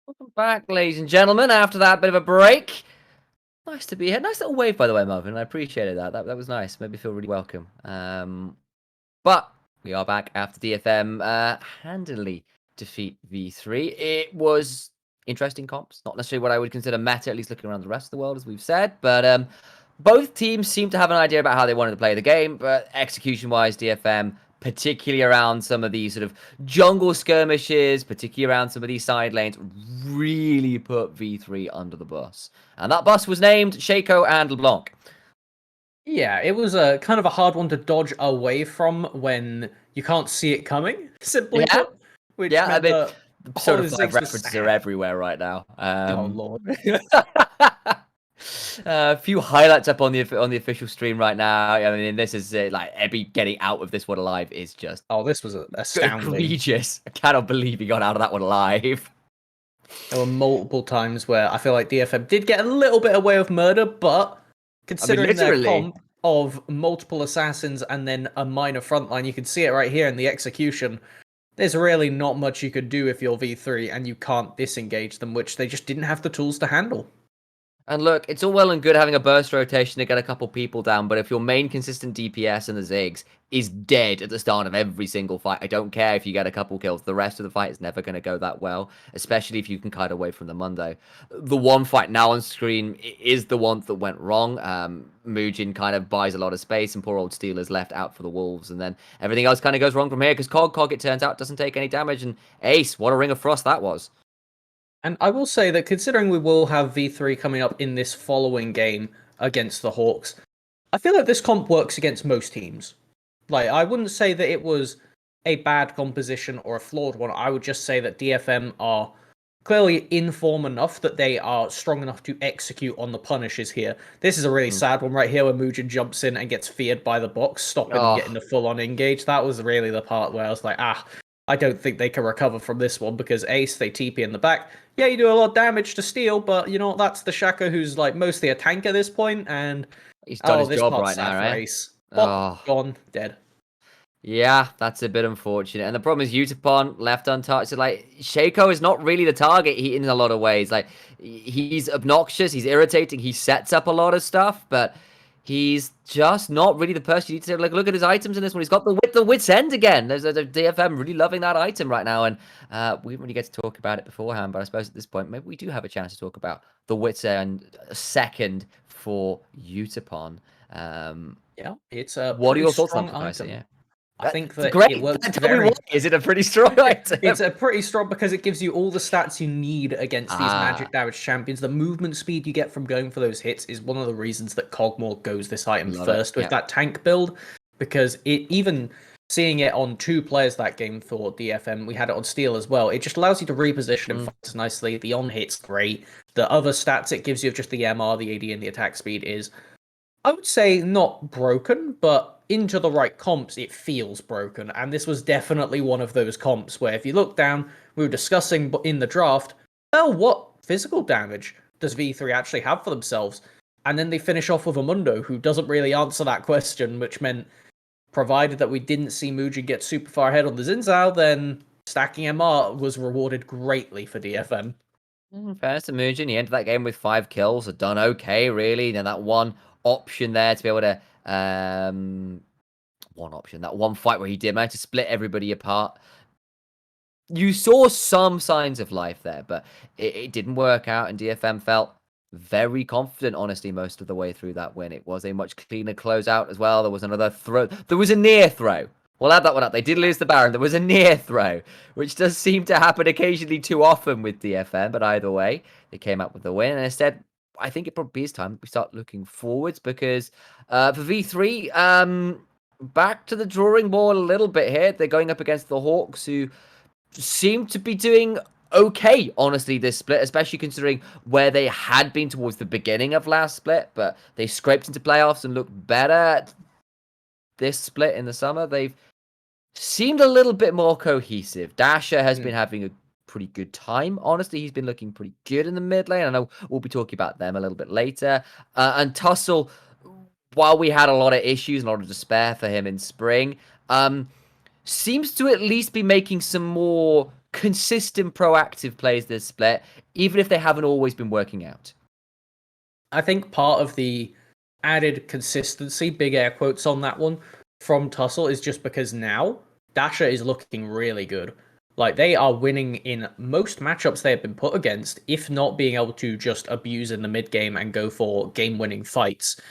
Welcome back, ladies and gentlemen, after that bit of a break. Nice to be here. Nice little wave, by the way, Marvin. I appreciated that. That was nice. Made me feel really welcome. But we are back after DFM handily defeat V3. It was interesting comps. Not necessarily what I would consider meta, at least looking around the rest of the world, as we've said. But both teams seem to have an idea about how they wanted to play the game. But execution-wise, DFM, particularly around some of these sort of jungle skirmishes, particularly around some of these side lanes, really put V3 under the bus. And that bus was named Shaco and LeBlanc. Yeah, it was a kind of a hard one to dodge away from when you can't see it coming, simply put. Which meant I mean, the Persona 5 politics references are everywhere right now. Oh lord. A few highlights up on the official stream right now. I mean, this is like Ebby getting out of this one alive is just this was astounding. Egregious. I cannot believe he got out of that one alive. There were multiple times where I feel like DFM did get a little bit away with murder, but considering their comp of multiple assassins and then a minor frontline, you can see it right here in the execution. There's really not much you could do if you're V3 and you can't disengage them, which they just didn't have the tools to handle. And look, it's all well and good having a burst rotation to get a couple people down, but if your main consistent DPS and the Ziggs is dead at the start of every single fight, I don't care if you get a couple kills. The rest of the fight is never going to go that well, especially if you can kite away from the Mundo. The one fight now on screen is the one that went wrong. Muujin kind of buys a lot of space, and poor old Steel is left out for the Wolves, and then everything else kind of goes wrong from here, because Cog, it turns out, doesn't take any damage, and Ace, what a Ring of Frost that was. And I will say that considering we will have V3 coming up in this following game against the Hawks, I feel like this comp works against most teams. Like, I wouldn't say that it was a bad composition or a flawed one. I would just say that DFM are clearly in form enough that they are strong enough to execute on the punishes here. This is a really sad one right here where Muujin jumps in and gets feared by the box, stopping and getting the full-on engage. That was really the part where I was like, I don't think they can recover from this one, because Ace, they TP in the back. Yeah, you do a lot of damage to Steel, but you know what? That's the Shaco who's like mostly a tank at this point, and he's done his job right now, right? Ace. Gone, dead. Yeah, that's a bit unfortunate. And the problem is Utapon left untouched. So, like, Shaco is not really the target in a lot of ways. Like, he's obnoxious, he's irritating, he sets up a lot of stuff, but he's just not really the person you need to, like, look at his items in this one. He's got the wit's end again. There's a DFM really loving that item right now, and we didn't really get to talk about it beforehand, but I suppose at this point, maybe we do have a chance to talk about the wit's end second for Utapon. Yeah, it's a what are your thoughts on that item? Yeah. I think that great. It works very... Is it a pretty strong item? It's a pretty strong because it gives you all the stats you need against these magic damage champions. The movement speed you get from going for those hits is one of the reasons that Cogmore goes this item first with that tank build, because even seeing it on 2 players that game for DFM, we had it on Steel as well. It just allows you to reposition and fight nicely. The on hit's great. The other stats it gives you of just the MR, the AD, and the attack speed is, I would say, not broken, but into the right comps, it feels broken. And this was definitely one of those comps where if you look down, we were discussing in the draft, well, what physical damage does V3 actually have for themselves? And then they finish off with a Mundo who doesn't really answer that question, which meant, provided that we didn't see Muujin get super far ahead on the Xin Zhao, then stacking MR was rewarded greatly for DFM. Fairness to Muujin, he entered that game with 5 kills, had done okay, really. Then that one option there to be able to that one fight where he did manage to split everybody apart. You saw some signs of life there, but it didn't work out, and DFM felt very confident, honestly, most of the way through that win. It was a much cleaner closeout as well. There was another throw. There was a near throw. We'll add that one up. They did lose the Baron. There was a near throw, which does seem to happen occasionally too often with DFM, but either way, they came up with the win, and instead, I think it probably is time we start looking forwards, because for V3, back to the drawing board a little bit here. They're going up against the Hawks, who seem to be doing okay, honestly, this split, especially considering where they had been towards the beginning of last split, but they scraped into playoffs and looked better this split in the summer. They've seemed a little bit more cohesive. Dasher has been having a pretty good time. Honestly, he's been looking pretty good in the mid lane. I know we'll be talking about them a little bit later. And Tussle, while we had a lot of issues and a lot of despair for him in spring, seems to at least be making some more consistent, proactive plays this split, even if they haven't always been working out? I think part of the added consistency, big air quotes on that one, from Tussle is just because now Dasher is looking really good. Like, they are winning in most matchups they have been put against, if not being able to just abuse in the mid game and go for game-winning fights.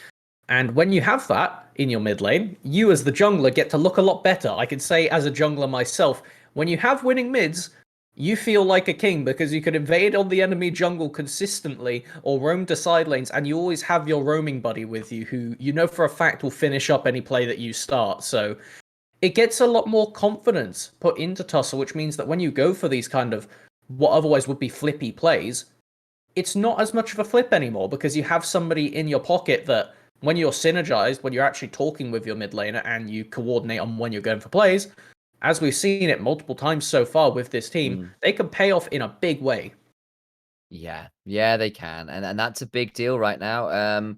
And when you have that in your mid lane, you as the jungler get to look a lot better. I can say as a jungler myself, when you have winning mids, you feel like a king because you can invade on the enemy jungle consistently or roam to side lanes, and you always have your roaming buddy with you who you know for a fact will finish up any play that you start. So it gets a lot more confidence put into Tussle, which means that when you go for these kind of what otherwise would be flippy plays, it's not as much of a flip anymore because you have somebody in your pocket that when you're synergized, when you're actually talking with your mid laner and you coordinate on when you're going for plays, as we've seen it multiple times so far with this team, they can pay off in a big way. Yeah, yeah, they can, and that's a big deal right now. And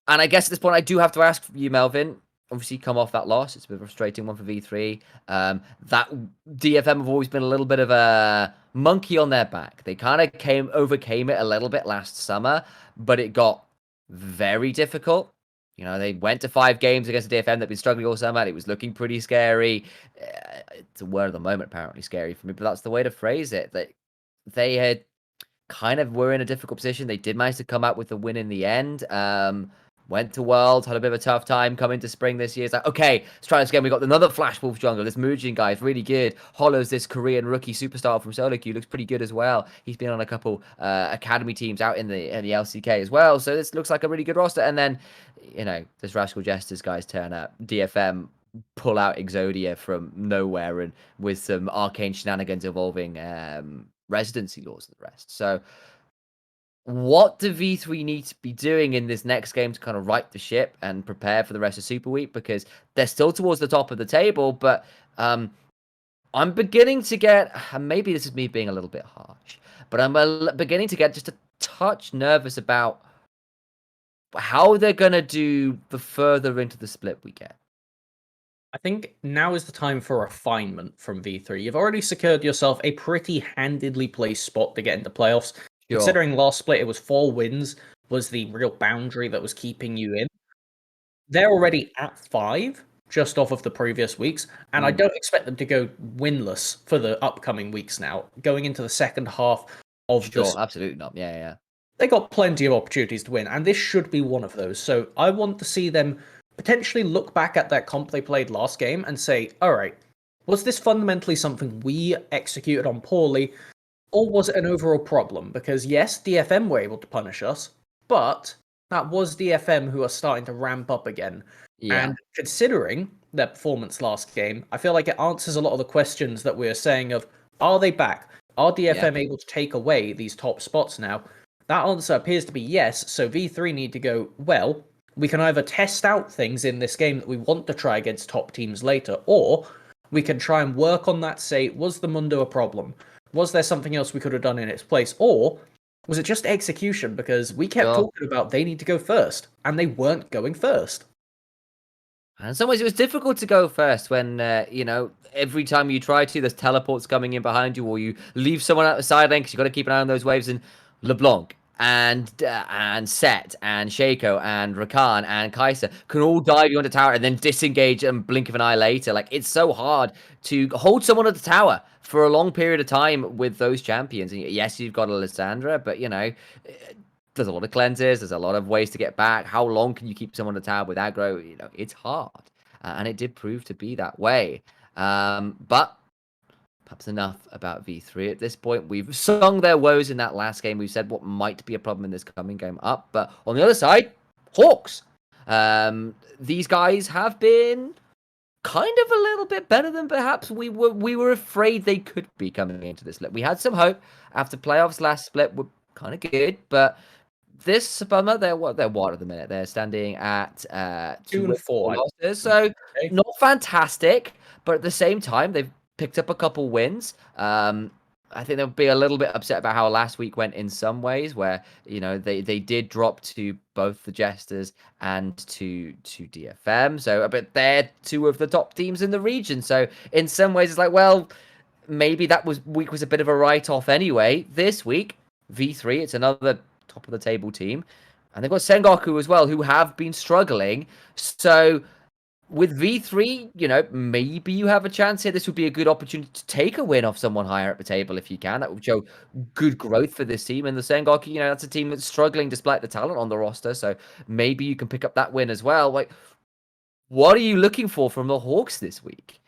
I guess at this point, I do have to ask you, Melvin. Obviously, come off that loss. It's a bit frustrating one for V3. That DFM have always been a little bit of a monkey on their back. They kind of overcame it a little bit last summer, but it got very difficult. You know, they went to 5 games against the DFM that'd been struggling all summer. It was looking pretty scary. It's a word of the moment, apparently scary for me, but that's the way to phrase it. That they had kind of were in a difficult position. They did manage to come out with a win in the end. Went to Worlds, had a bit of a tough time coming to Spring this year. It's like, okay, let's try this again. We got another Flash Wolf jungler. This Mujin guy is really good. Hollow's this Korean rookie superstar from solo queue. Looks pretty good as well. He's been on a couple academy teams out in the LCK as well. So this looks like a really good roster. And then, you know, this Rascal Jesters guys turn up. DFM pull out Exodia from nowhere and with some arcane shenanigans involving residency laws and the rest. So what do V3 need to be doing in this next game to kind of right the ship and prepare for the rest of Super Week? Because they're still towards the top of the table, but I'm beginning to get, and maybe this is me being a little bit harsh, but I'm beginning to get just a touch nervous about how they're going to do the further into the split we get. I think now is the time for refinement from V3. You've already secured yourself a pretty handedly placed spot to get into playoffs. Sure. Considering last split it was 4 wins was the real boundary that was keeping you in. They're already at 5, just off of the previous weeks, and I don't expect them to go winless for the upcoming weeks now, going into the second half of this. Sure, absolutely not. Yeah. They got plenty of opportunities to win, and this should be one of those. So I want to see them potentially look back at that comp they played last game and say, all right, was this fundamentally something we executed on poorly, or was it an overall problem? Because yes, DFM were able to punish us, but that was DFM who are starting to ramp up again. Yeah. And considering their performance last game, I feel like it answers a lot of the questions that we are saying of, are they back? Are DFM able to take away these top spots now? That answer appears to be yes, so V3 need to go, well, we can either test out things in this game that we want to try against top teams later, or we can try and work on that, say, was the Mundo a problem? Was there something else we could have done in its place? Or was it just execution? Because we kept talking about they need to go first, and they weren't going first. And in some ways, it was difficult to go first when, you know, every time you try to, there's teleports coming in behind you, or you leave someone out the side lane because you've got to keep an eye on those waves. And LeBlanc and Set and Shaco and Rakan and Kaiser can all dive you on the tower and then disengage and blink of an eye later. Like, it's so hard to hold someone at the tower for a long period of time with those champions. And yes, you've got Alessandra, but, you know, there's a lot of cleanses. There's a lot of ways to get back. How long can you keep someone at the tower with aggro? You know, it's hard. And it did prove to be that way. But perhaps enough about V3 at this point. We've sung their woes in that last game. We've said what might be a problem in this coming game up. But on the other side, Hawks. These guys have been kind of a little bit better than perhaps we were afraid they could be coming into this split. We had some hope after playoffs last split were kind of good, but this summer they're what at the minute. They're standing at 2-4 losses, so not fantastic, but at the same time they've picked up a couple wins. I think they'll be a little bit upset about how last week went in some ways, where, you know, they did drop to both the Jesters and to DFM. So, but they're 2 of the top teams in the region. So in some ways, it's like, well, maybe that week was a bit of a write-off anyway. This week, V3, it's another top of the table team. And they've got Sengoku as well, who have been struggling. So with V3, maybe you have a chance here. This would be a good opportunity to take a win off someone higher up the table if you can. That would show good growth for this team. And the Sengoku, that's a team that's struggling despite the talent on the roster. So maybe you can pick up that win as well. Like, what are you looking for from the Hawks this week?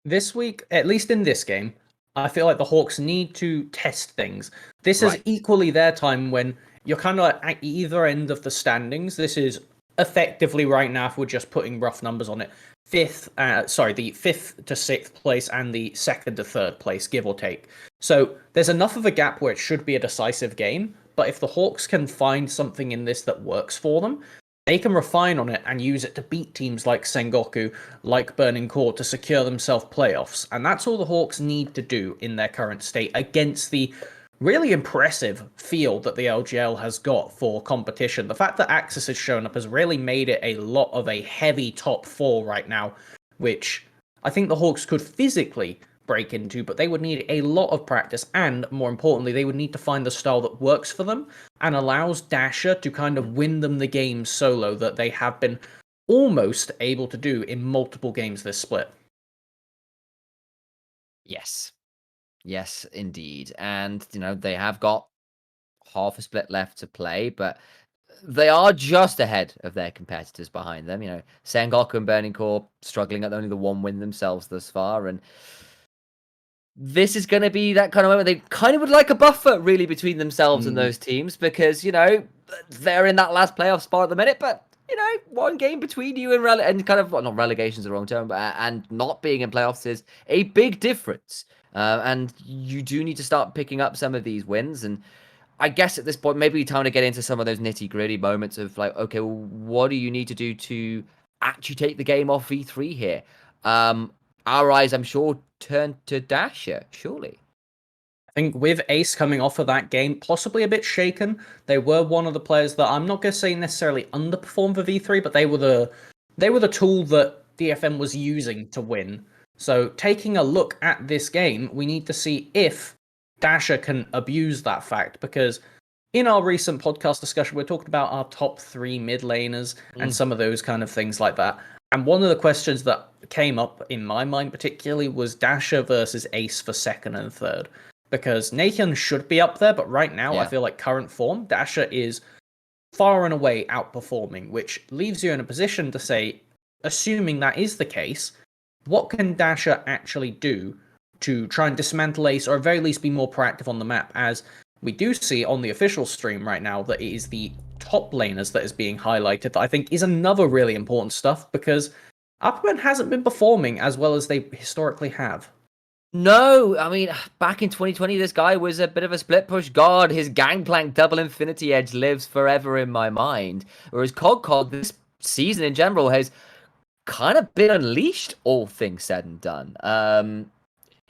This week, at least in this game, I feel like the Hawks need to test things. This is equally their time when you're kind of at either end of the standings. This is effectively right now, if we're just putting rough numbers on it, the 5th to 6th place and the 2nd to 3rd place, give or take. So there's enough of a gap where it should be a decisive game. But if the Hawks can find something in this that works for them, they can refine on it and use it to beat teams like Sengoku, like Burning Core, to secure themselves playoffs. And that's all the Hawks need to do in their current state against the really impressive field that the LJL has got for competition. The fact that Axis has shown up has really made it a lot of a heavy top 4 right now, which I think the Hawks could physically break into, but they would need a lot of practice, and more importantly, they would need to find the style that works for them and allows Dasher to kind of win them the game solo that they have been almost able to do in multiple games this split. Yes, indeed. And, they have got half a split left to play, but they are just ahead of their competitors behind them. Sengoku and Burning Core struggling at only the one win themselves thus far, and this is going to be that kind of moment. They kind of would like a buffer, really, between themselves and those teams because, they're in that last playoff spot at the minute. But, one game between you and kind of, well, not relegation is the wrong term, but and not being in playoffs is a big difference. And you do need to start picking up some of these wins. And I guess at this point, maybe time to get into some of those nitty-gritty moments of like, okay, well, what do you need to do to actually take the game off V3 here? Our eyes, I'm sure, turn to Dasher, surely. I think with Ace coming off of that game, possibly a bit shaken, they were one of the players that I'm not going to say necessarily underperformed for V3, but they were the tool that DFM was using to win. So taking a look at this game, we need to see if Dasher can abuse that fact, because in our recent podcast discussion, we're talking about our top 3 mid laners and some of those kind of things like that. And one of the questions that came up in my mind particularly was Dasher versus Ace for 2nd and 3rd. Because Nathan should be up there, but right now I feel like current form, Dasher is far and away outperforming, which leaves you in a position to say, assuming that is the case, what can Dasher actually do to try and dismantle Ace, or at very least be more proactive on the map, as we do see on the official stream right now that it is the top laners that is being highlighted, that I think is another really important stuff, because Upperman hasn't been performing as well as they historically have. No, I mean, back in 2020, this guy was a bit of a split push god. His Gangplank double Infinity Edge lives forever in my mind. Whereas Cog this season in general has kind of been unleashed, all things said and done.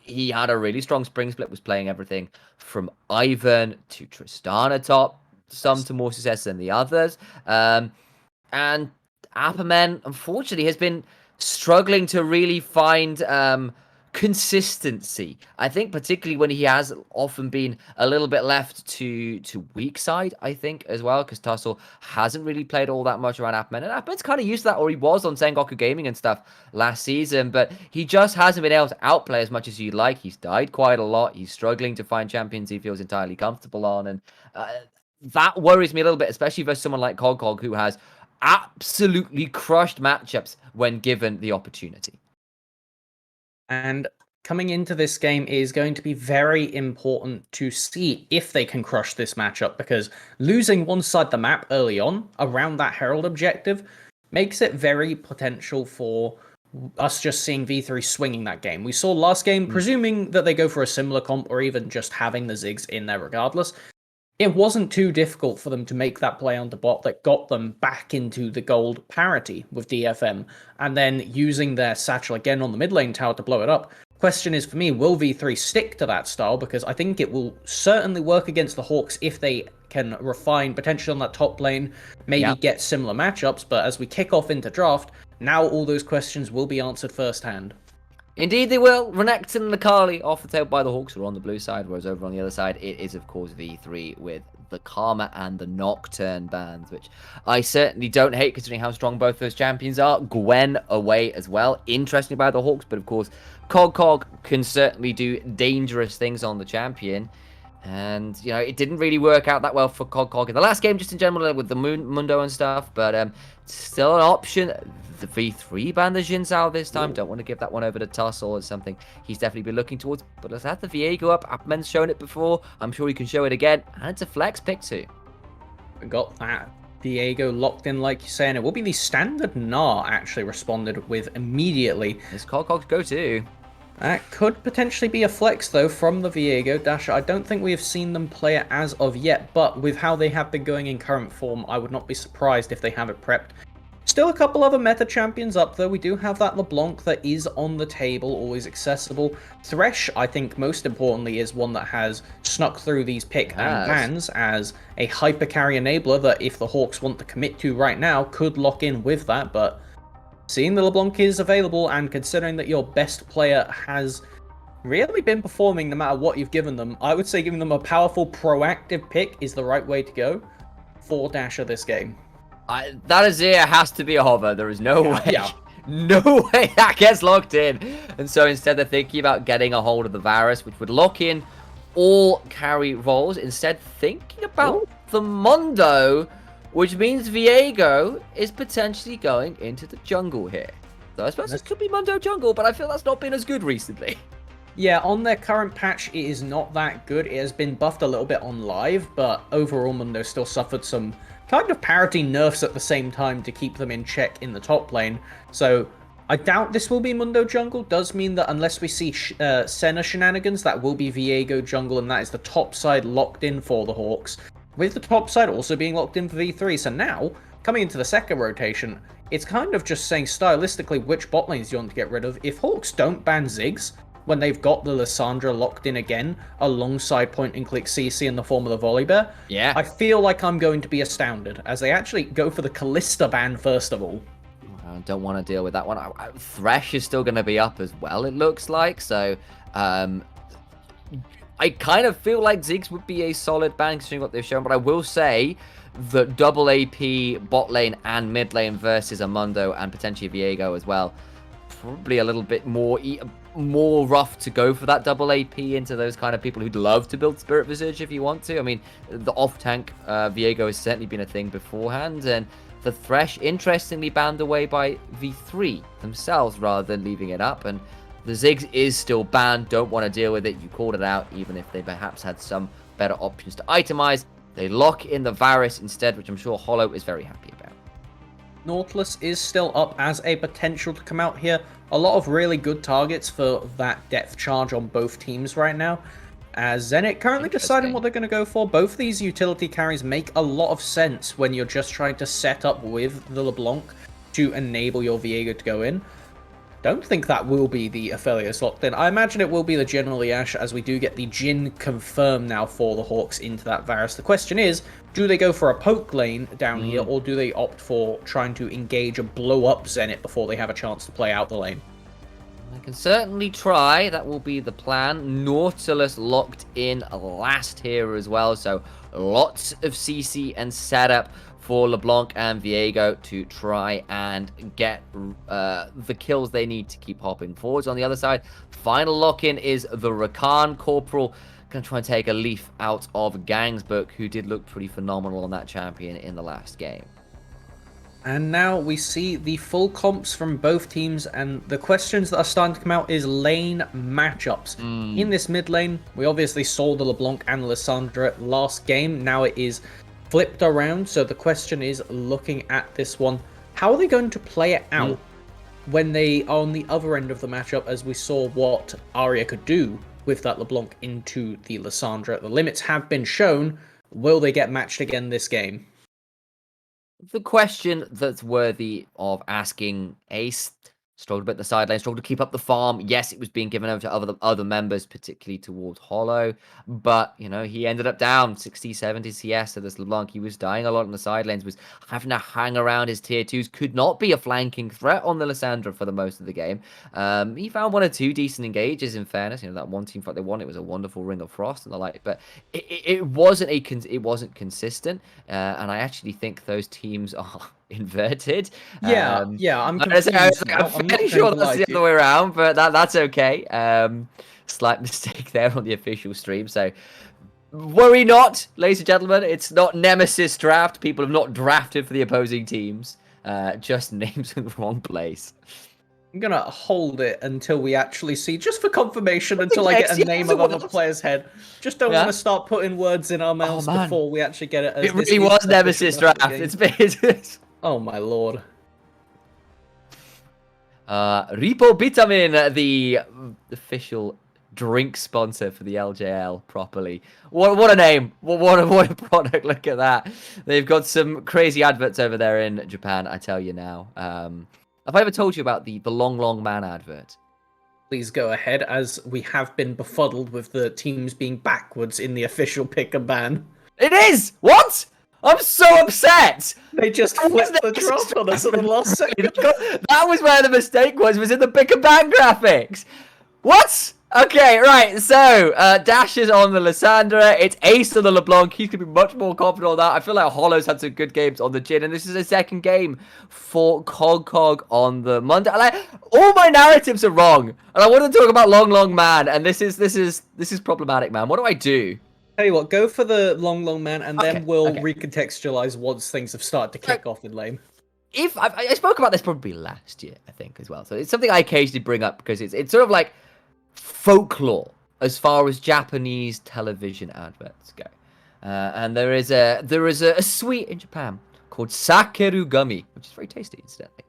He had a really strong spring split, was playing everything from Ivan to Tristana top, some to more success than the others. And Apperman, unfortunately, has been struggling to really find consistency. I think particularly when he has often been a little bit left to weak side, I think, as well, because Tussle hasn't really played all that much around Apperman. And Apperman's kind of used to that, or he was on Sengoku Gaming and stuff last season, but he just hasn't been able to outplay as much as you'd like. He's died quite a lot. He's struggling to find champions he feels entirely comfortable on, and that worries me a little bit, especially versus someone like Cog, who has absolutely crushed matchups when given the opportunity. And coming into this game is going to be very important to see if they can crush this matchup, because losing one side of the map early on around that Herald objective makes it very potential for us just seeing V3 swinging that game. We saw last game, presuming that they go for a similar comp or even just having the Ziggs in there regardless, it wasn't too difficult for them to make that play onto bot that got them back into the gold parity with DFM, and then using their satchel again on the mid lane tower to blow it up. Question is for me, will V3 stick to that style? Because I think it will certainly work against the Hawks if they can refine potentially on that top lane, maybe get similar matchups, but as we kick off into draft, now all those questions will be answered firsthand. Indeed, they will. Renekton and Akali off the table by the Hawks, who are on the blue side, whereas over on the other side, it is, of course, V3 with the Karma and the Nocturne bans, which I certainly don't hate, considering how strong both those champions are. Gwen away as well, interestingly by the Hawks, but of course, Cog can certainly do dangerous things on the champion. And, you know, it didn't really work out that well for Cog in the last game, just in general, with the Mundo and stuff. But still an option. The V3 banned the Jin Zhao this time. Don't want to give that one over to Tussle. It's something he's definitely been looking towards. But let's have the Viego up. Appman's shown it before. I'm sure he can show it again. And it's a flex pick too. We got that. Viego locked in, like you're saying. It will be the standard Gnar actually responded with immediately. It's Cog's go too. That could potentially be a flex, though, from the Viego. Dasher, I don't think we have seen them play it as of yet, but with how they have been going in current form, I would not be surprised if they have it prepped. Still a couple other meta champions up, though. We do have that LeBlanc that is on the table, always accessible. Thresh, I think, most importantly, is one that has snuck through these pick and bans as a hyper carry enabler that, if the Hawks want to commit to right now, could lock in with that, but seeing the LeBlanc is available, and considering that your best player has really been performing no matter what you've given them, I would say giving them a powerful, proactive pick is the right way to go for Dasher this game. That Azir has to be a hover. There is no way. Yeah. No way that gets locked in. And so instead they're thinking about getting a hold of the Varus, which would lock in all carry roles. Instead thinking about the Mundo, which means Viego is potentially going into the jungle here. So I suppose this could be Mundo jungle, but I feel that's not been as good recently. Yeah, on their current patch, it is not that good. It has been buffed a little bit on live, but overall Mundo still suffered some kind of parity nerfs at the same time to keep them in check in the top lane. So I doubt this will be Mundo jungle. Does mean that unless we see Senna shenanigans, that will be Viego jungle, and that is the top side locked in for the Hawks, with the top side also being locked in for V3. So now, coming into the second rotation, it's kind of just saying stylistically which bot lanes you want to get rid of. If Hawks don't ban Ziggs, when they've got the Lissandra locked in again, alongside point-and-click CC in the form of the Volibear, yeah, I feel like I'm going to be astounded, as they actually go for the Kalista ban first of all. I don't want to deal with that one. Thresh is still going to be up as well, it looks like, so I kind of feel like Ziggs would be a solid ban considering what they've shown, but I will say that double AP bot lane and mid lane versus Amundo and potentially Viego as well, probably a little bit more rough to go for that double AP into those kind of people who'd love to build Spirit Visage if you want to. I mean, the off-tank Viego has certainly been a thing beforehand, and the Thresh, interestingly, banned away by V3 themselves rather than leaving it up, and the Ziggs is still banned. Don't want to deal with it. You called it out, even if they perhaps had some better options to itemize. They lock in the Varus instead, which I'm sure Hollow is very happy about. Nautilus is still up as a potential to come out here. A lot of really good targets for that depth charge on both teams right now. As Zenit currently deciding what they're going to go for. Both these utility carries make a lot of sense when you're just trying to set up with the LeBlanc to enable your Viego to go in. Don't think that will be the Aphelios locked in. I imagine it will be the General Yash, as we do get the Jhin confirmed now for the Hawks into that Varus. The question is, do they go for a poke lane down here, or do they opt for trying to engage and blow up Zenit before they have a chance to play out the lane? I can certainly try. That will be the plan. Nautilus locked in last here as well, so lots of CC and setup for LeBlanc and Viego to try and get the kills they need to keep hopping forwards. On the other side, final lock-in is the Rakan Corporal. Going to try and take a leaf out of Gang's book, who did look pretty phenomenal on that champion in the last game. And now we see the full comps from both teams, and the questions that are starting to come out is lane matchups. In this mid lane, we obviously saw the LeBlanc and Lissandra last game. Now it is flipped around, so the question is, looking at this one, how are they going to play it out when they are on the other end of the matchup, as we saw what Arya could do with that LeBlanc into the Lissandra? The limits have been shown. Will they get matched again this game? The question that's worthy of asking, Ace, Struggled a bit the sideline, struggled to keep up the farm. Yes, it was being given over to other members, particularly towards Hollow. But, you know, he ended up down 60, 70 CS to this LeBlanc. He was dying a lot on the sidelines, was having to hang around his tier 2s, could not be a flanking threat on the Lissandra for the most of the game. He found 1 or 2 decent engages, in fairness. You know, that one team fight they won, it was a wonderful Ring of Frost and the like. But it wasn't consistent. And I actually think those teams are inverted. Yeah, I'm confused. I'm fairly sure that's the other way around, but that's okay. Slight mistake there on the official stream. So worry not, ladies and gentlemen. It's not Nemesis draft. People have not drafted for the opposing teams. Just names in the wrong place. I'm gonna hold it until we actually see, just for confirmation, until I get a name of other player's head. Just don't want to start putting words in our mouths before we actually get it. It really was Nemesis draft. It's oh my lord. Repo Vitamin, the official drink sponsor for the LJL, properly. What a name. What a product. Look at that. They've got some crazy adverts over there in Japan, I tell you now. Have I ever told you about the Long Man advert? Please go ahead, as we have been befuddled with the teams being backwards in the official pick and ban. It is! What? I'm so upset! They just flipped the drop on us at the last second. That was where the mistake was in the pick and ban graphics. What? Okay, right, so Dash is on the Lissandra, it's Ace on the LeBlanc. He's going to be much more confident on that. I feel like Hollow's had some good games on the Jhin, and this is a second game for Cog on the Monday. Like, all my narratives are wrong, and I want to talk about Long Man, and this is problematic, man. What do I do? Tell you what, go for the long man, and then we'll recontextualize once things have started to kick off in lane. If I spoke about this probably last year, I think, as well. So it's something I occasionally bring up because it's sort of like folklore as far as Japanese television adverts go. And there is a sweet in Japan called Sakeru Gummy, which is very tasty, incidentally.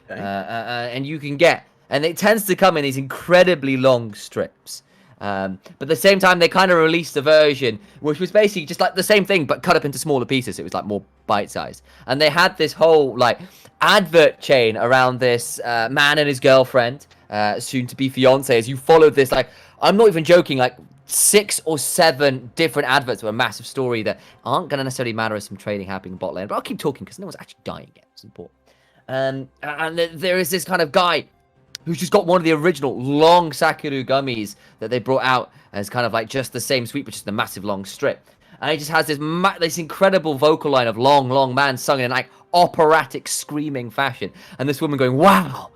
Okay. And you can get, and it tends to come in these incredibly long strips. But at the same time, they kind of released a version which was basically just like the same thing, but cut up into smaller pieces. It was like more bite-sized. And they had this whole like advert chain around this man and his girlfriend, soon to be fiance, as you followed this, like, I'm not even joking, like 6 or 7 different adverts with a massive story that aren't going to necessarily matter as some trading happening in bot lane. But I'll keep talking because no one's actually dying yet. It's important. And there is this kind of guy who's just got one of the original long Sakeru gummies that they brought out as kind of like just the same sweet, but just a massive long strip. And he just has this incredible vocal line of long man sung in like operatic screaming fashion. And this woman going, wow,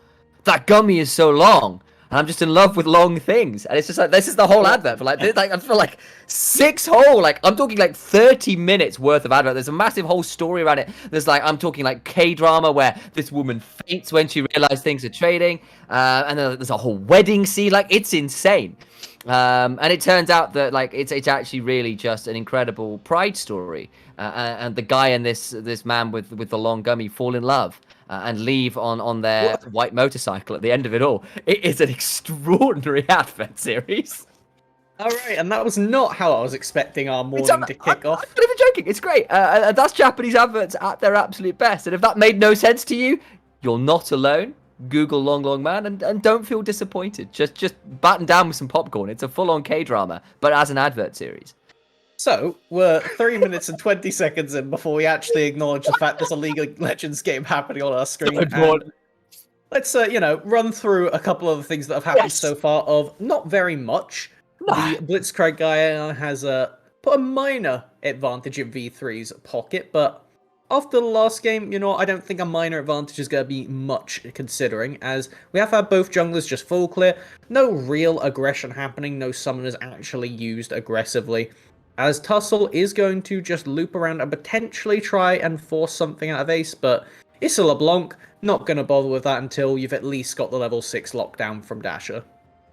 that gummy is so long. And I'm just in love with long things. And it's just like, this is the whole advert for like I feel like 6 whole, like, I'm talking like 30 minutes worth of advert. There's a massive whole story around it. There's like, I'm talking like K-drama where this woman faints when she realizes things are trading. And then there's a whole wedding scene. Like, it's insane. And it turns out that like, it's actually really just an incredible pride story. And the guy and this man with the long gummy fall in love. And leave on their white motorcycle at the end of it all. It is an extraordinary advert series. All right, and that was not how I was expecting our morning to kick off. I'm not even joking. It's great. That's Japanese adverts at their absolute best. And if that made no sense to you, you're not alone. Google long man and don't feel disappointed. Just batten down with some popcorn. It's a full-on K-drama, but as an advert series. So, we're 3 minutes and 20 seconds in before we actually acknowledge the fact there's a League of Legends game happening on our screen. Let's, run through a couple of the things that have happened so far of not very much. The Blitzkrieg guy has put a minor advantage in V3's pocket, but after the last game, I don't think a minor advantage is going to be much considering, as we have had both junglers just full clear, no real aggression happening, no summoners actually used aggressively. As Tussle is going to just loop around and potentially try and force something out of Ace, but it's a LeBlanc, not going to bother with that until you've at least got the level 6 lockdown from Dasher.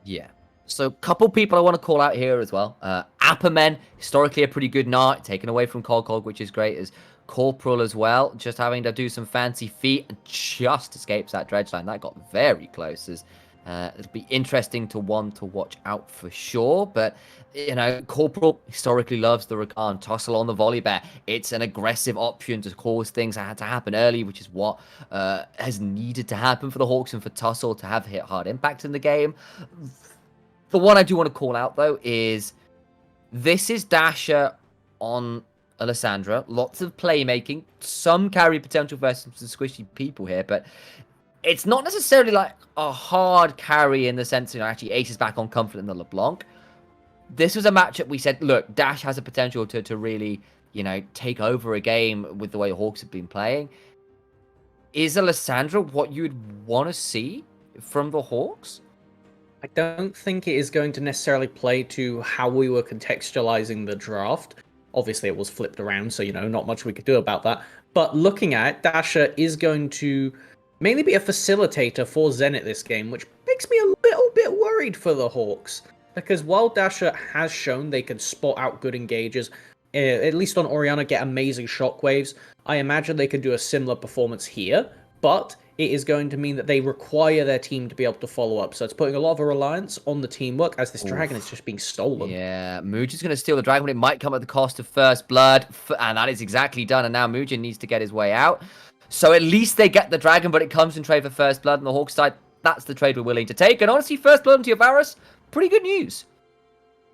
Yeah. So, couple people I want to call out here as well. Appermen, historically a pretty good Nart, taken away from Cog, which is great, as Corporal as well, just having to do some fancy feet and just escapes that dredge line. That got very close as It'll be interesting to watch out for sure. But, Corporal historically loves the Rakan tussle on the volley bear. It's an aggressive option to cause things to happen early, which is what has needed to happen for the Hawks and for Tussle to have hit hard impact in the game. The one I do want to call out, though, is this is Dasher on Alessandra. Lots of playmaking, some carry potential versus some squishy people here, but it's not necessarily like a hard carry in the sense, actually Ace is back on Comfort in the LeBlanc. This was a matchup we said, look, Dash has a potential to really, take over a game with the way Hawks have been playing. Is Alessandra what you would want to see from the Hawks? I don't think it is going to necessarily play to how we were contextualizing the draft. Obviously, it was flipped around, so, not much we could do about that. But looking at it, Dasher is going to mainly be a facilitator for Zenit this game, which makes me a little bit worried for the Hawks. Because while Dasher has shown they can spot out good engagers, at least on Orianna, get amazing shockwaves, I imagine they can do a similar performance here, but it is going to mean that they require their team to be able to follow up. So it's putting a lot of a reliance on the teamwork as this dragon is just being stolen. Yeah, Mujin's going to steal the dragon, but it might come at the cost of first blood, and that is exactly done. And now Mujin needs to get his way out. So at least they get the dragon, but it comes in trade for first blood. And the Hawks side, that's the trade we're willing to take. And honestly, first blood into Varus, pretty good news.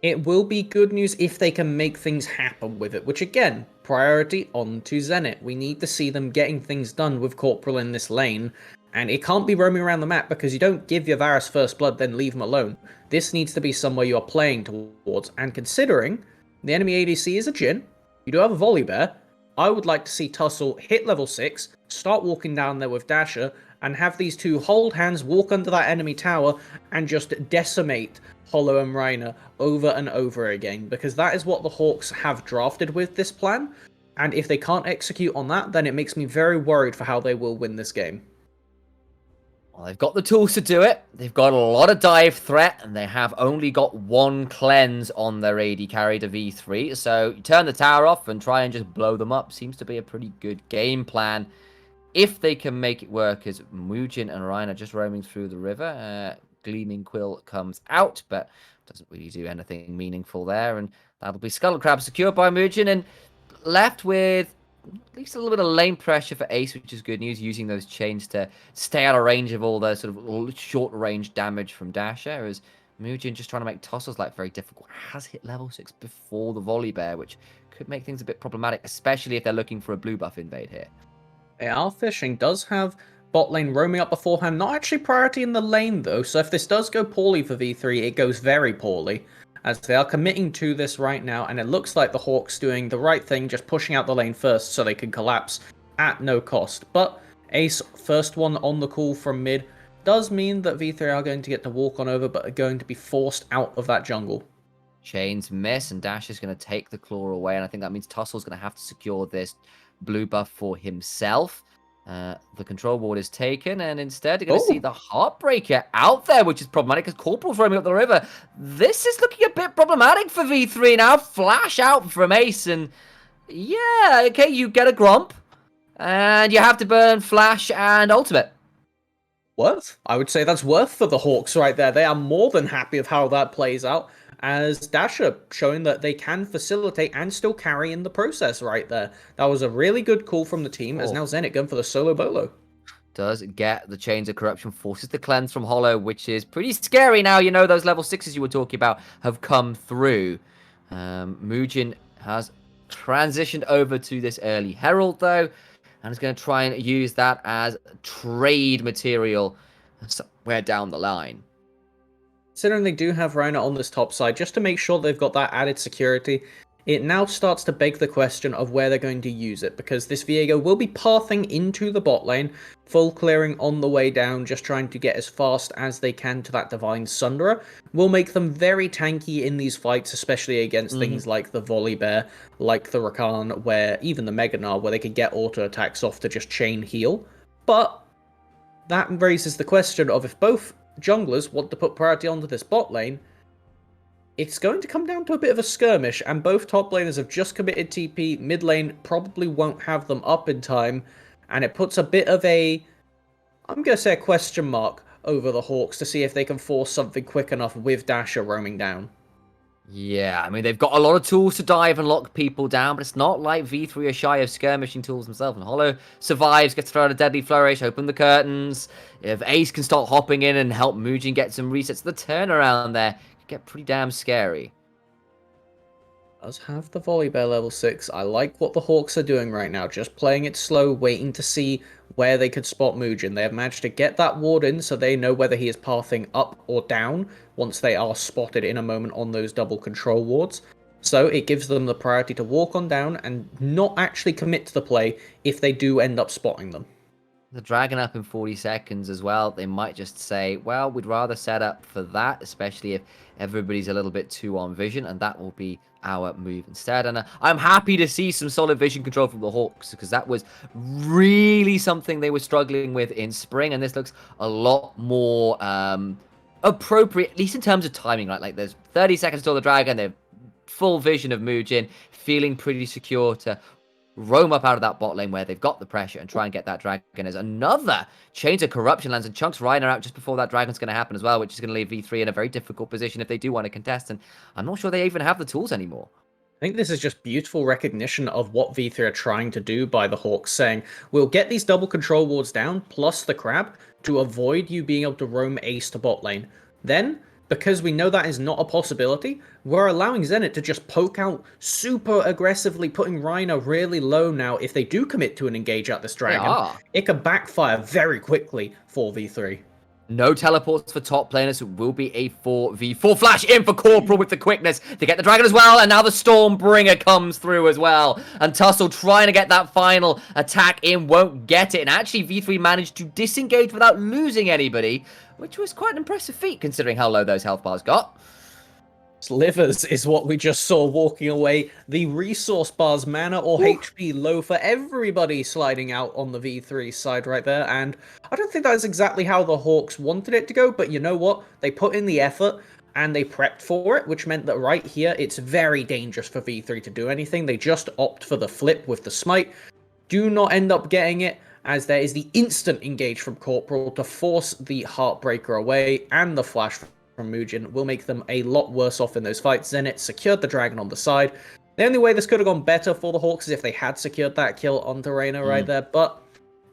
It will be good news if they can make things happen with it, which again, priority on to Zenit. We need to see them getting things done with Corporal in this lane, and it can't be roaming around the map because you don't give your Varus first blood, then leave him alone. This needs to be somewhere you are playing towards, and considering the enemy ADC is a Jhin, you do have a Volley Bear, I would like to see Tussle hit level 6, start walking down there with Dasher, and have these two hold hands, walk under that enemy tower, and just decimate Hollow and Reiner over and over again, because that is what the Hawks have drafted with this plan, and if they can't execute on that, then it makes me very worried for how they will win this game. Well, they've got the tools to do it. They've got a lot of dive threat, and they have only got one cleanse on their AD carry to V3, so you turn the tower off and try and just blow them up. Seems to be a pretty good game plan. If they can make it work, as Mujin and Ryan are just roaming through the river. Gleaming Quill comes out, but doesn't really do anything meaningful there. And that'll be Skull Crab secured by Mujin and left with at least a little bit of lane pressure for Ace, which is good news, using those chains to stay out of range of all the sort of short-range damage from Dasher, as Mujin just trying to make Tussle's life very difficult. Has hit level 6 before the Volley Bear, which could make things a bit problematic, especially if they're looking for a blue buff invade here. They are fishing, does have bot lane roaming up beforehand, not actually priority in the lane though, so if this does go poorly for V3, it goes very poorly, as they are committing to this right now, and it looks like the Hawks doing the right thing, just pushing out the lane first so they can collapse at no cost. But Ace, first one on the call from mid, does mean that V3 are going to get to walk on over, but are going to be forced out of that jungle. Chains miss, and Dash is going to take the claw away, and I think that means Tussle's going to have to secure this blue buff for himself. The control ward is taken, and instead you're going to see the Heartbreaker out there, which is problematic because Corporal's roaming up the river. This is looking a bit problematic for V3 now. Flash out from Ace, and yeah, okay, you get a Gromp, and you have to burn Flash and Ultimate. Worth? I would say that's worth for the Hawks right there. They are more than happy with how that plays out, as Dasher showing that they can facilitate and still carry in the process right there. That was a really good call from the team, as now Zenit going for the solo bolo. Does get the Chains of Corruption, forces the cleanse from Hollow, which is pretty scary now. Those level 6s you were talking about have come through. Mujin has transitioned over to this early Herald, though, and is going to try and use that as trade material somewhere down the line. Considering they do have Reiner on this top side, just to make sure they've got that added security, it now starts to beg the question of where they're going to use it, because this Viego will be pathing into the bot lane, full clearing on the way down, just trying to get as fast as they can to that Divine Sunderer. Will make them very tanky in these fights, especially against things like the Volley Bear, like the Rakan, where even the Mega Gnar, where they can get auto attacks off to just chain heal. But that raises the question of if both junglers want to put priority onto this bot lane, it's going to come down to a bit of a skirmish, and both top laners have just committed TP. Mid lane probably won't have them up in time, and it puts a bit of a, I'm going to say a question mark over the Hawks to see if they can force something quick enough with Dasher roaming down. Yeah, I mean, they've got a lot of tools to dive and lock people down, but it's not like V3 are shy of skirmishing tools themselves. And Hollow survives, gets thrown a deadly flourish, open the curtains. If Ace can start hopping in and help Muujin get some resets, the turnaround there could get pretty damn scary. Does have the volley bear level 6. I like what the Hawks are doing right now, just playing it slow, waiting to see where they could spot Muujin. They have managed to get that ward in so they know whether he is pathing up or down once they are spotted in a moment on those double control wards. So it gives them the priority to walk on down and not actually commit to the play if they do end up spotting them. The Dragon up in 40 seconds as well. They might just say, well, we'd rather set up for that, especially if everybody's a little bit too on vision, and that will be our move instead. And I'm happy to see some solid vision control from the Hawks, because that was really something they were struggling with in spring, and this looks a lot more appropriate, at least in terms of timing, right? Like, there's 30 seconds till the Dragon, they've full vision of Muujin, feeling pretty secure to roam up out of that bot lane where they've got the pressure and try and get that Dragon. As another Chains of Corruption lands and chunks Reiner out just before that Dragon's going to happen as well, which is going to leave V3 in a very difficult position if they do want to contest, and I'm not sure they even have the tools anymore. I think this is just beautiful recognition of what V3 are trying to do by the Hawks, saying, we'll get these double control wards down, plus the crab, to avoid you being able to roam Ace to bot lane. Then, because we know that is not a possibility, we're allowing Zenit to just poke out super aggressively, putting Reiner really low now. If they do commit to an engage at this Dragon, it could backfire very quickly for V3. No teleports for top laners. It will be a 4v4 flash in for Corporal with the quickness to get the Dragon as well. And now the Stormbringer comes through as well. And Tussle trying to get that final attack in, won't get it. And actually V3 managed to disengage without losing anybody, which was quite an impressive feat considering how low those health bars got. Slivers is what we just saw walking away. The resource bars, mana or HP low for everybody sliding out on the V3 side right there. And I don't think that's exactly how the Hawks wanted it to go, but you know what? They put in the effort and they prepped for it, which meant that right here, it's very dangerous for V3 to do anything. They just opt for the flip with the smite. Do not end up getting it, as there is the instant engage from Corporal to force the Heartbreaker away, and the flash from Muujin will make them a lot worse off in those fights. Zenit secured the Dragon on the side. The only way this could have gone better for the Hawks is if they had secured that kill onto Reiner right there, but